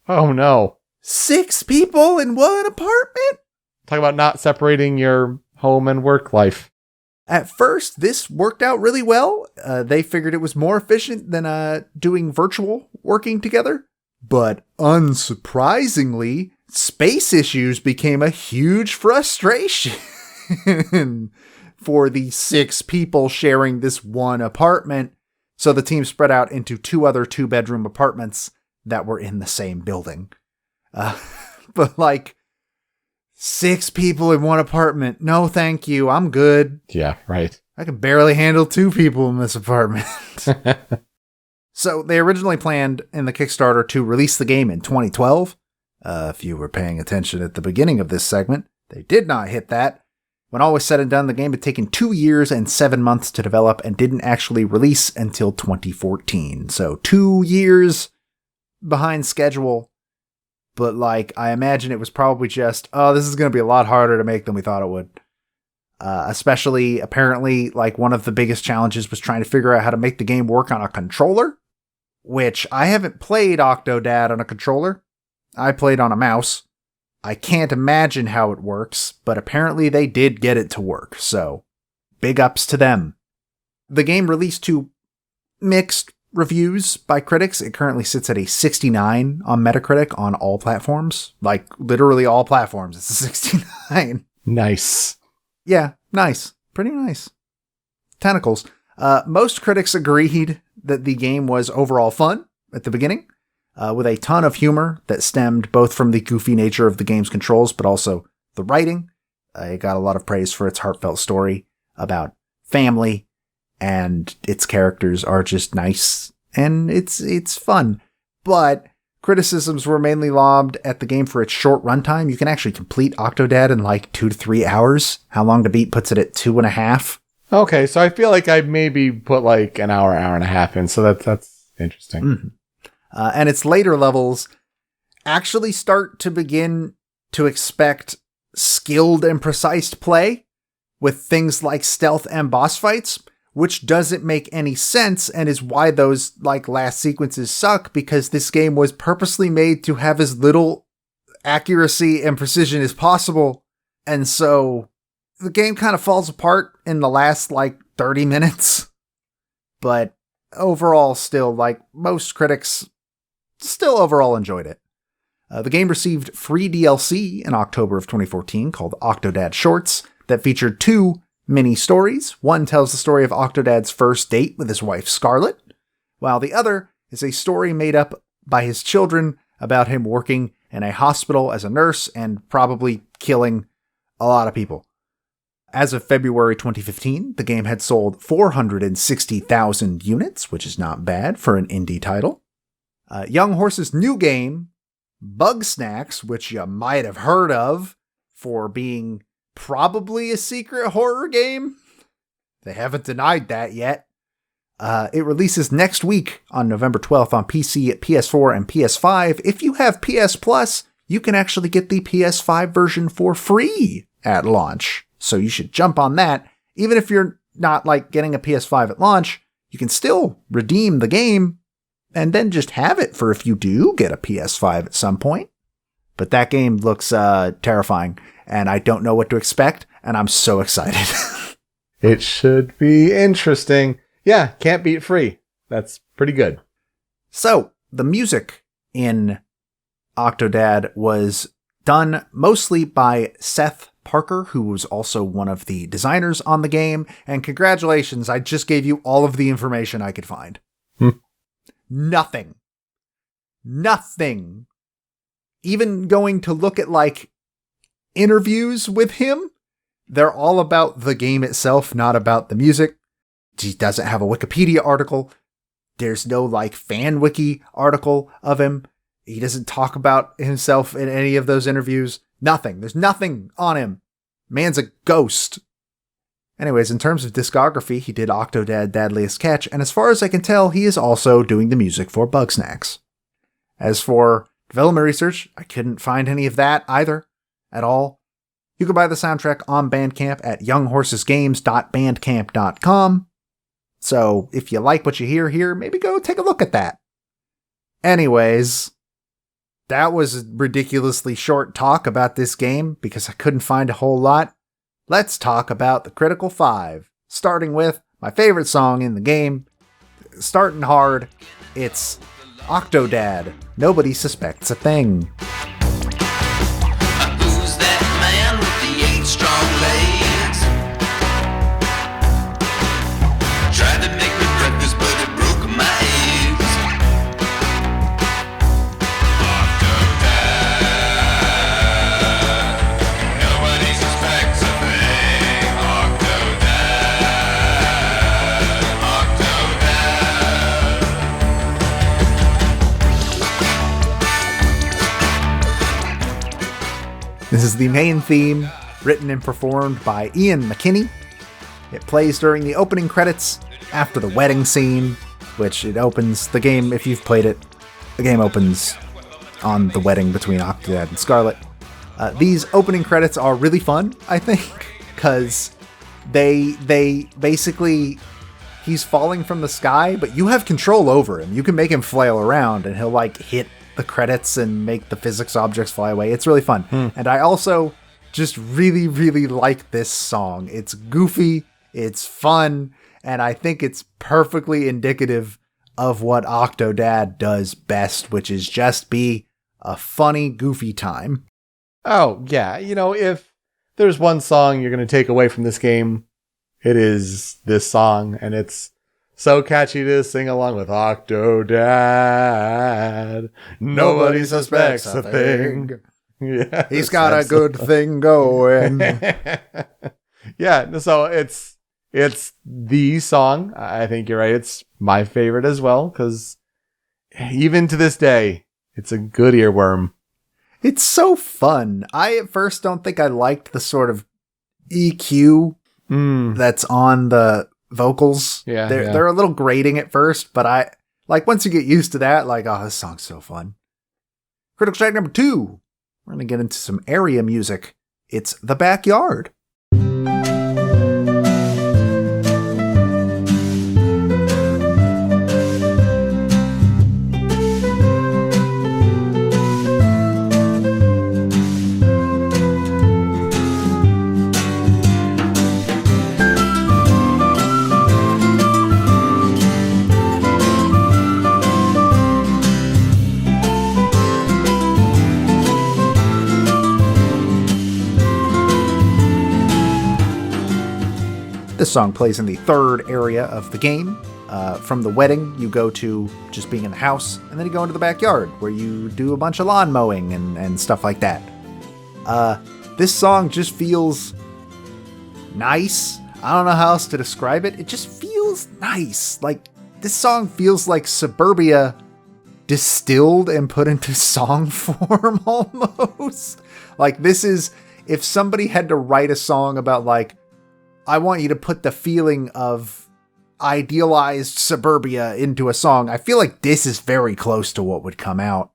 Oh no. 6 people in one apartment? Talk about not separating your home and work life. At first, this worked out really well. They figured it was more efficient than doing virtual working together. But unsurprisingly, space issues became a huge frustration for the 6 people sharing this one apartment. So the team spread out into 2 other 2-bedroom apartments that were in the same building. But like 6 people in one apartment. No, thank you. I'm good. Yeah, right. I can barely handle 2 people in this apartment. So they originally planned in the Kickstarter to release the game in 2012. If you were paying attention at the beginning of this segment, they did not hit that. When all was said and done, the game had taken 2 years and 7 months to develop and didn't actually release until 2014. So 2 years behind schedule. But like, I imagine it was probably just, oh, this is going to be a lot harder to make than we thought it would. Especially, apparently, like one of the biggest challenges was trying to figure out how to make the game work on a controller. Which I haven't played Octodad on a controller. I played on a mouse. I can't imagine how it works, but apparently they did get it to work, so big ups to them. The game released to mixed reviews by critics. It currently sits at a 69 on Metacritic on all platforms. Like, literally all platforms. It's a 69. Nice. Yeah, nice. Pretty nice. Tentacles. Most critics agreed that the game was overall fun at the beginning, with a ton of humor that stemmed both from the goofy nature of the game's controls, but also the writing. It got a lot of praise for its heartfelt story about family, and its characters are just nice, and it's fun. But criticisms were mainly lobbed at the game for its short runtime. You can actually complete Octodad in like 2 to 3 hours. How Long to Beat puts it at 2.5. Okay, so I feel like I maybe put like an hour and a half in, so that's interesting. Mm-hmm. And its later levels actually start to begin to expect skilled and precise play with things like stealth and boss fights, which doesn't make any sense and is why those like last sequences suck, because this game was purposely made to have as little accuracy and precision as possible. And so the game kind of falls apart in the last like 30 minutes. But overall, still, like most critics still overall enjoyed it. The game received free DLC in October of 2014 called Octodad Shorts that featured 2 mini stories. One tells the story of Octodad's first date with his wife Scarlet, while the other is a story made up by his children about him working in a hospital as a nurse and probably killing a lot of people. As of February 2015, the game had sold 460,000 units, which is not bad for an indie title. Young Horse's new game, Bug Snacks, which you might have heard of for being probably a secret horror game. They haven't denied that yet. It releases next week on November 12th on PC, PS4, and PS5. If you have PS Plus, you can actually get the PS5 version for free at launch. So you should jump on that. Even if you're not like getting a PS5 at launch, you can still redeem the game and then just have it for if you do get a PS5 at some point. But that game looks terrifying, and I don't know what to expect, and I'm so excited. It should be interesting. Yeah, can't beat free. That's pretty good. So, the music in Octodad was done mostly by Seth Parker, who was also one of the designers on the game. And congratulations, I just gave you all of the information I could find. Nothing. Even going to look at, like, interviews with him, they're all about the game itself, not about the music. He doesn't have a Wikipedia article. There's no, like, fan wiki article of him. He doesn't talk about himself in any of those interviews. Nothing. There's nothing on him. Man's a ghost. Anyways, in terms of discography, he did Octodad, Dadliest Catch, and as far as I can tell, he is also doing the music for Bug Snacks. As for development research, I couldn't find any of that either, at all. You can buy the soundtrack on Bandcamp at younghorsesgames.bandcamp.com. So, if you like what you hear here, maybe go take a look at that. Anyways, that was a ridiculously short talk about this game because I couldn't find a whole lot. Let's talk about the Critical 5, starting with my favorite song in the game. Starting hard, it's Octodad, Nobody Suspects a Thing. Who's that man with the 8 strong legs? Tried to make me breakfast, but it broke my eggs. Octodad, nobody suspects a thing. Octodad, Octodad. This is the main theme, written and performed by Ian McKinney. It plays during the opening credits after the wedding scene, which it opens the game. If you've played it, the game opens on the wedding between Octodad and Scarlet. These opening credits are really fun, I think, because they basically, he's falling from the sky, but you have control over him. You can make him flail around and he'll like hit the credits and make the physics objects fly away. It's really fun. And I also just really, really like this song. It's goofy, it's fun, and I think it's perfectly indicative of what Octodad does best, which is just be a funny, goofy time. Oh, yeah. You know, if there's one song you're going to take away from this game, it is this song, and it's so catchy to sing along with Octodad. Nobody suspects a thing. Yeah, He's got a good thing going. Yeah, so it's the song. I think you're right. It's my favorite as well, because even to this day, it's a good earworm. It's so fun. I at first don't think I liked the sort of EQ that's on the vocals. Yeah, they're a little grating at first, but I like once you get used to that, like, oh, this song's so fun. Critical Strike number 2. We're going to get into some area music. It's The Backyard. This song plays in the third area of the game. From the wedding, you go to just being in the house, and then you go into the backyard where you do a bunch of lawn mowing and stuff like that. This song just feels nice. I don't know how else to describe it. It just feels nice. Like, this song feels like suburbia distilled and put into song form almost. Like, this is, if somebody had to write a song about, like, I want you to put the feeling of idealized suburbia into a song, I feel like this is very close to what would come out.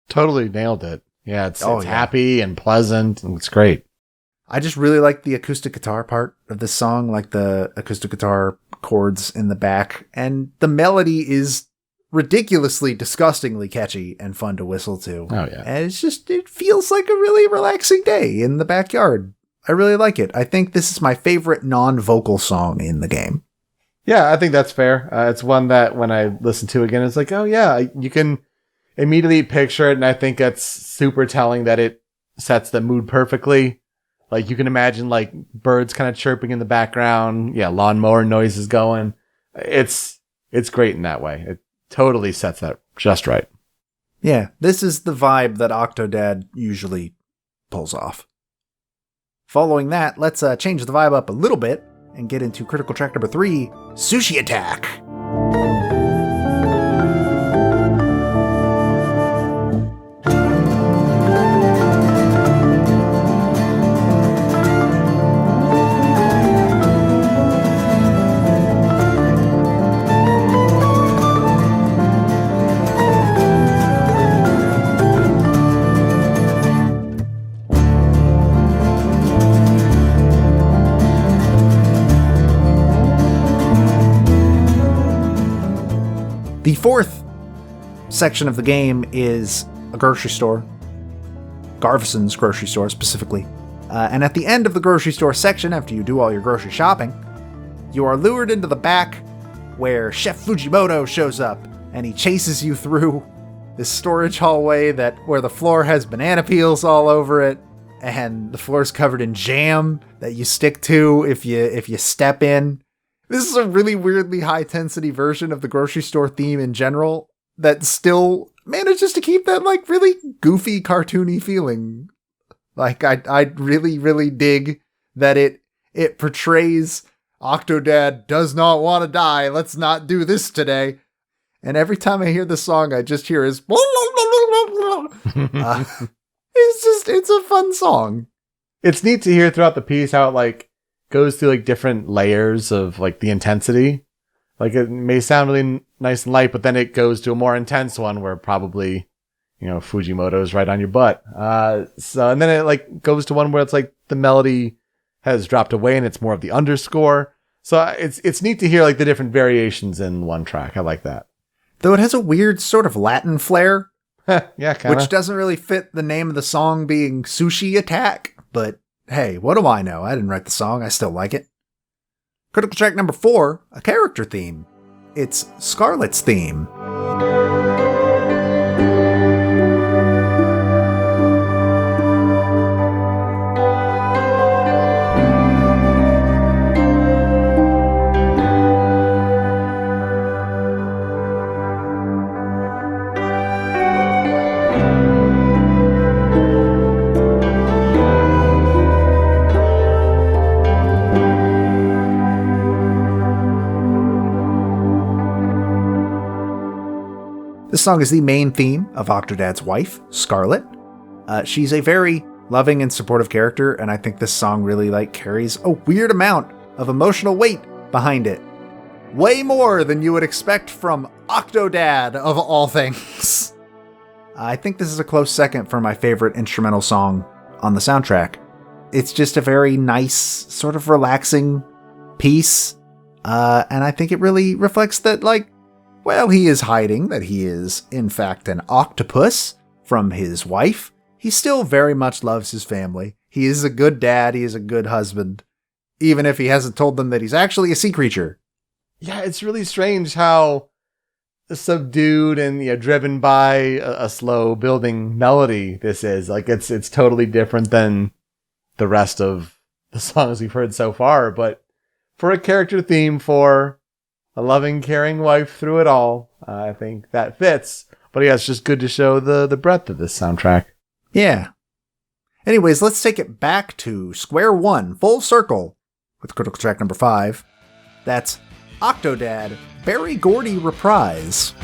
Totally nailed it. Yeah, it's happy and pleasant, and it's great. I just really like the acoustic guitar part of this song, like the acoustic guitar chords in the back, and the melody is ridiculously, disgustingly catchy and fun to whistle to. Oh, yeah. And it feels like a really relaxing day in the backyard. I really like it. I think this is my favorite non-vocal song in the game. Yeah, I think that's fair. It's one that when I listen to again, it's like, oh yeah, you can immediately picture it, and I think that's super telling that it sets the mood perfectly. Like, you can imagine, like, birds kind of chirping in the background. Yeah, lawnmower noises going. It's great in that way. It totally sets that just right. Yeah, this is the vibe that Octodad usually pulls off. Following that, let's change the vibe up a little bit and get into critical track number 3, Sushi Attack. The fourth section of the game is a grocery store, Garvison's grocery store specifically. And at the end of the grocery store section, after you do all your grocery shopping, you are lured into the back where Chef Fujimoto shows up and he chases you through this storage hallway where the floor has banana peels all over it and the floor is covered in jam that you stick to if you step in. This is a really weirdly high-intensity version of the grocery store theme in general that still manages to keep that, like, really goofy, cartoony feeling. Like, I really, really dig that it portrays Octodad does not want to die, let's not do this today. And every time I hear the song, I just hear his... it's a fun song. It's neat to hear throughout the piece how it, like, goes through like different layers of like the intensity. Like, it may sound really nice and light, but then it goes to a more intense one where probably, Fujimoto's right on your butt. And then it like goes to one where it's like the melody has dropped away and it's more of the underscore. So it's neat to hear like the different variations in one track. I like that. Though it has a weird sort of Latin flair. Yeah, kinda. Which doesn't really fit the name of the song being Sushi Attack, but hey, what do I know? I didn't write the song. I still like it. Critical track number 4, a character theme. It's Scarlet's theme. This song is the main theme of Octodad's wife, Scarlet. She's a very loving and supportive character, and I think this song really carries a weird amount of emotional weight behind it. Way more than you would expect from Octodad, of all things. I think this is a close second for my favorite instrumental song on the soundtrack. It's just a very nice, sort of relaxing piece, and I think it really reflects that, while he is hiding that he is, in fact, an octopus from his wife, he still very much loves his family. He is a good dad, he is a good husband, even if he hasn't told them that he's actually a sea creature. Yeah, it's really strange how subdued and driven by a slow building melody this is. It's totally different than the rest of the songs we've heard so far, but for a character theme for a loving, caring wife through it all, I think that fits. But yeah, it's just good to show the breadth of this soundtrack. Yeah. Anyways, let's take it back to square one, full circle, with critical track number 5. That's Octodad, Barry Gordy Reprise.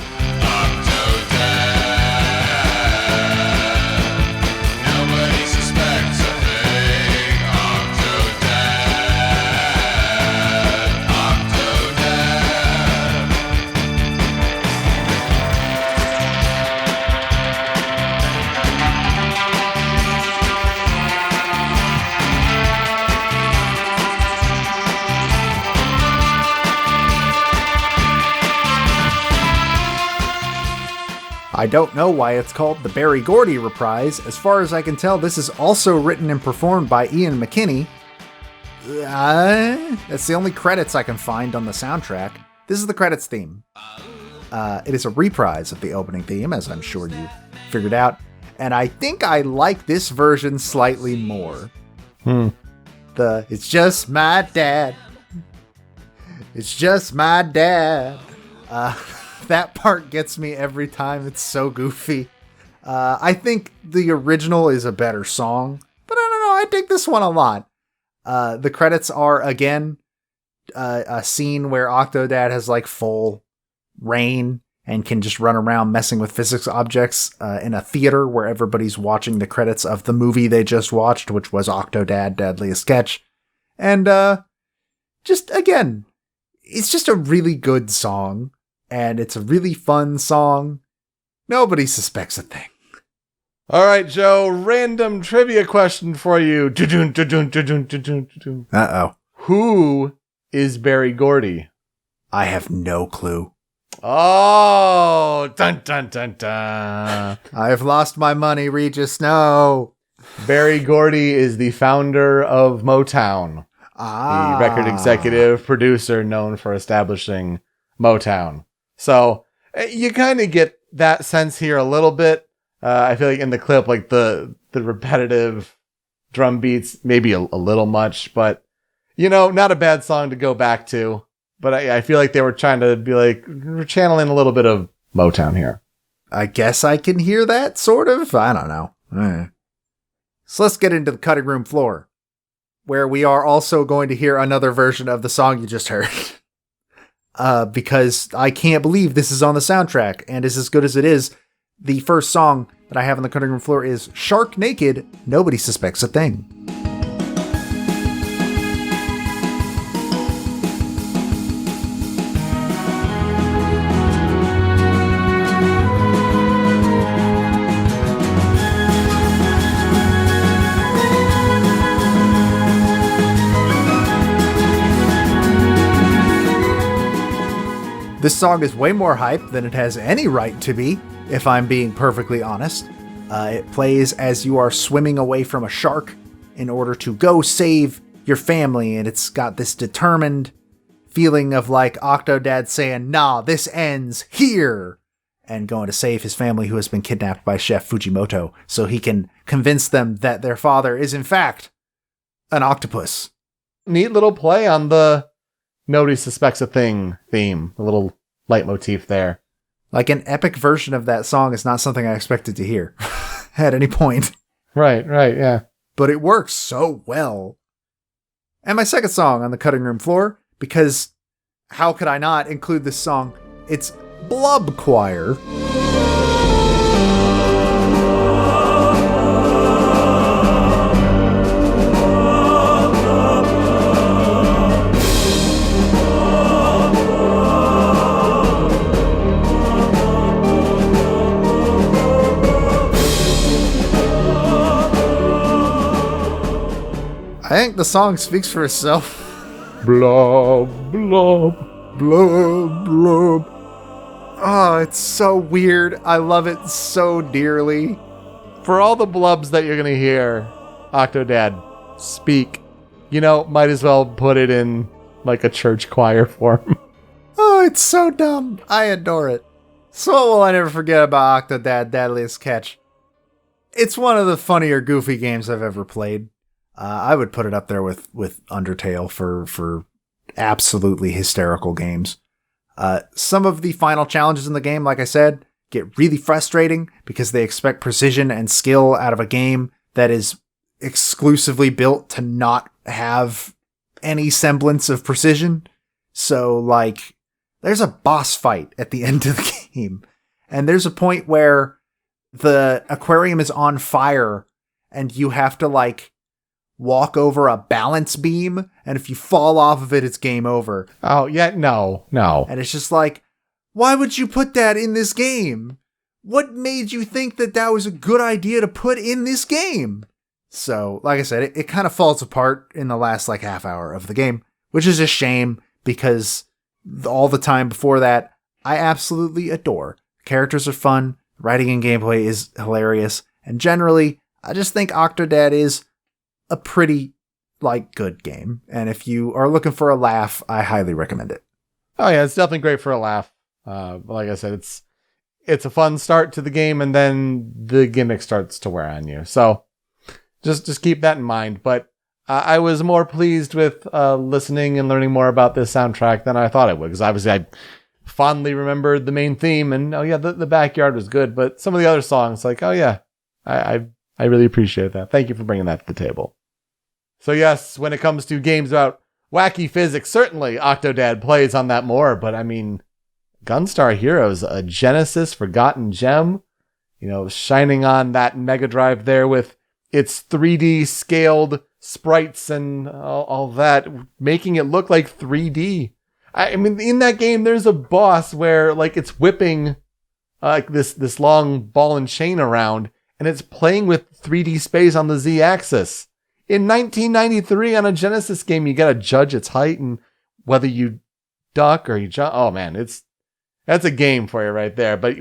Nobody suspects a thing. I don't know why it's called the Barry Gordy Reprise. As far as I can tell, this is also written and performed by Ian McKinney. That's the only credits I can find on the soundtrack. This is the credits theme. It is a reprise of the opening theme, as I'm sure you figured out. And I think I like this version slightly more. It's just my dad. It's just my dad. That part gets me every time. It's so goofy. I think the original is a better song, but I don't know. I dig this one a lot. The credits are, again, a scene where Octodad has like full reign and can just run around messing with physics objects in a theater where everybody's watching the credits of the movie they just watched, which was Octodad, Dadliest Catch. And just, again, it's just a really good song. And it's a really fun song. Nobody suspects a thing. All right, Joe, random trivia question for you. Uh-oh. Who is Barry Gordy? I have no clue. Oh, dun dun dun dun. I have lost my money, Regis. No. Barry Gordy is the founder of Motown. The record executive producer known for establishing Motown. So you kind of get that sense here a little bit. I feel like in the clip, like the repetitive drum beats, maybe a little much, but you know, not a bad song to go back to. But I feel like they were trying to be like, we're channeling a little bit of Motown here. I guess I can hear that, sort of. I don't know. So let's get into the cutting room floor, where we are also going to hear another version of the song you just heard. Because I can't believe this is on the soundtrack and is as good as it is. The first song that I have on the cutting room floor is Shark Naked, Nobody Suspects a Thing. This song is way more hype than it has any right to be, if I'm being perfectly honest. It plays as you are swimming away from a shark in order to go save your family, and it's got this determined feeling of like Octodad saying, nah, this ends here, and going to save his family who has been kidnapped by Chef Fujimoto so he can convince them that their father is in fact an octopus. Neat little play on the Nobody Suspects a Thing theme, a little leitmotif there. Like an epic version of that song is not something I expected to hear at any point. Right, yeah. But it works so well. And my second song on the cutting room floor, because how could I not include this song? It's Blub Choir. I think the song speaks for itself. Blub, blub, Blub, blub. Oh, it's so weird. I love it so dearly. For all the blubs that you're going to hear, Octodad speak, you know, might as well put it in like a church choir form. Oh, it's so dumb. I adore it. So what will I never forget about Octodad, Dadliest Catch? It's one of the funnier, goofy games I've ever played. I would put it up there with Undertale for absolutely hysterical games. Some of the final challenges in the game, like I said, get really frustrating because they expect precision and skill out of a game that is exclusively built to not have any semblance of precision. So, like, there's a boss fight at the end of the game, and there's a point where the aquarium is on fire, and you have to, like, walk over a balance beam, and if you fall off of it, it's game over. Oh, yeah, no. And it's just like, why would you put that in this game? What made you think that that was a good idea to put in this game? So, like I said, it kind of falls apart in the last, like, half hour of the game, which is a shame because all the time before that, I absolutely adore. Characters are fun, writing and gameplay is hilarious, and generally, I just think Octodad is a pretty, like, good game. And if you are looking for a laugh, I highly recommend it. Oh yeah, it's definitely great for a laugh. Like I said, it's a fun start to the game, and then the gimmick starts to wear on you. So just keep that in mind. But I was more pleased with listening and learning more about this soundtrack than I thought it would, because obviously I fondly remembered the main theme, and oh yeah, the backyard was good, but some of the other songs, like, oh yeah, I really appreciate that. Thank you for bringing that to the table. So yes, when it comes to games about wacky physics, certainly Octodad plays on that more, but I mean, Gunstar Heroes, a Genesis forgotten gem, shining on that Mega Drive there with its 3D scaled sprites and all that, making it look like 3D. I mean, in that game, there's a boss where, like, it's whipping this long ball and chain around, and it's playing with 3D space on the Z-axis. In 1993, on a Genesis game, you gotta judge its height and whether you duck or you jump. Oh man, that's a game for you right there. But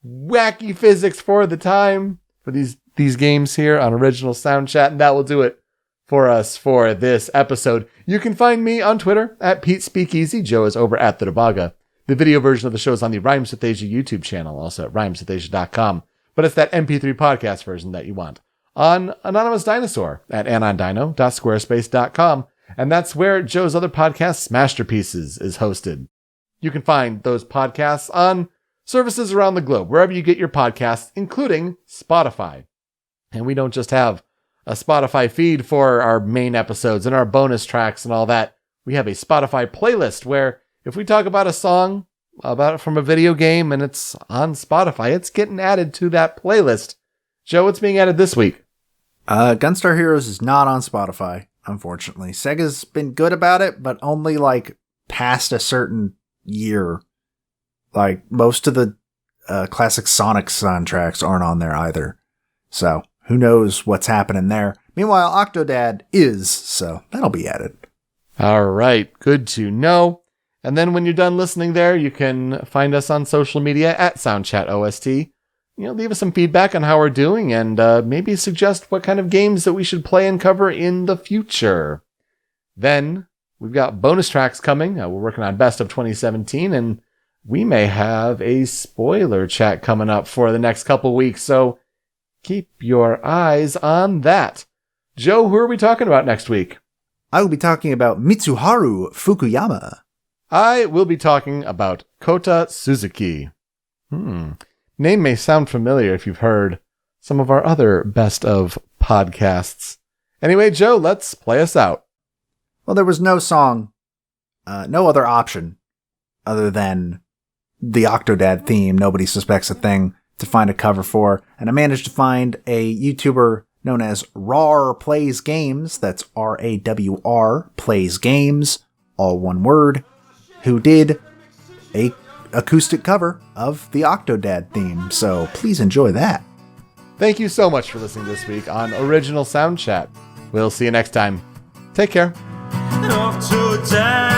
wacky physics for the time for these games here on Original Soundchat, and that will do it for us for this episode. You can find me on Twitter at Pete Speakeasy. Joe is over at the Debaga. The video version of the show is on the Rhymes with Asia YouTube channel, also at rhymeswithasia.com. But it's that MP3 podcast version that you want on Anonymous Dinosaur at anondino.squarespace.com. And that's where Joe's other podcast, Masterpieces, is hosted. You can find those podcasts on services around the globe, wherever you get your podcasts, including Spotify. And we don't just have a Spotify feed for our main episodes and our bonus tracks and all that. We have a Spotify playlist where if we talk about a song from a video game and it's on Spotify, it's getting added to that playlist. Joe, what's being added this week? Gunstar Heroes is not on Spotify, unfortunately. Sega's been good about it, but only, like, past a certain year. Like, most of the classic Sonic soundtracks aren't on there either. So, who knows what's happening there. Meanwhile, Octodad is, so that'll be added. All right, good to know. And then when you're done listening there, you can find us on social media at Soundchat OST. Leave us some feedback on how we're doing and maybe suggest what kind of games that we should play and cover in the future. Then we've got bonus tracks coming. We're working on Best of 2017, and we may have a spoiler chat coming up for the next couple weeks, so keep your eyes on that. Joe, who are we talking about next week? I will be talking about Mitsuharu Fukuyama. I will be talking about Kota Suzuki. Name may sound familiar if you've heard some of our other best of podcasts. Anyway, Joe, let's play us out. Well, there was no song, no other option other than the Octodad theme, Nobody Suspects a Thing, to find a cover for. And I managed to find a YouTuber known as RAR Plays Games, that's R-A-W-R, Plays Games, all one word, who did a acoustic cover of the Octodad theme, so please enjoy that. Thank you so much for listening this week on Original Soundchat. We'll see you next time. Take care. Octodad.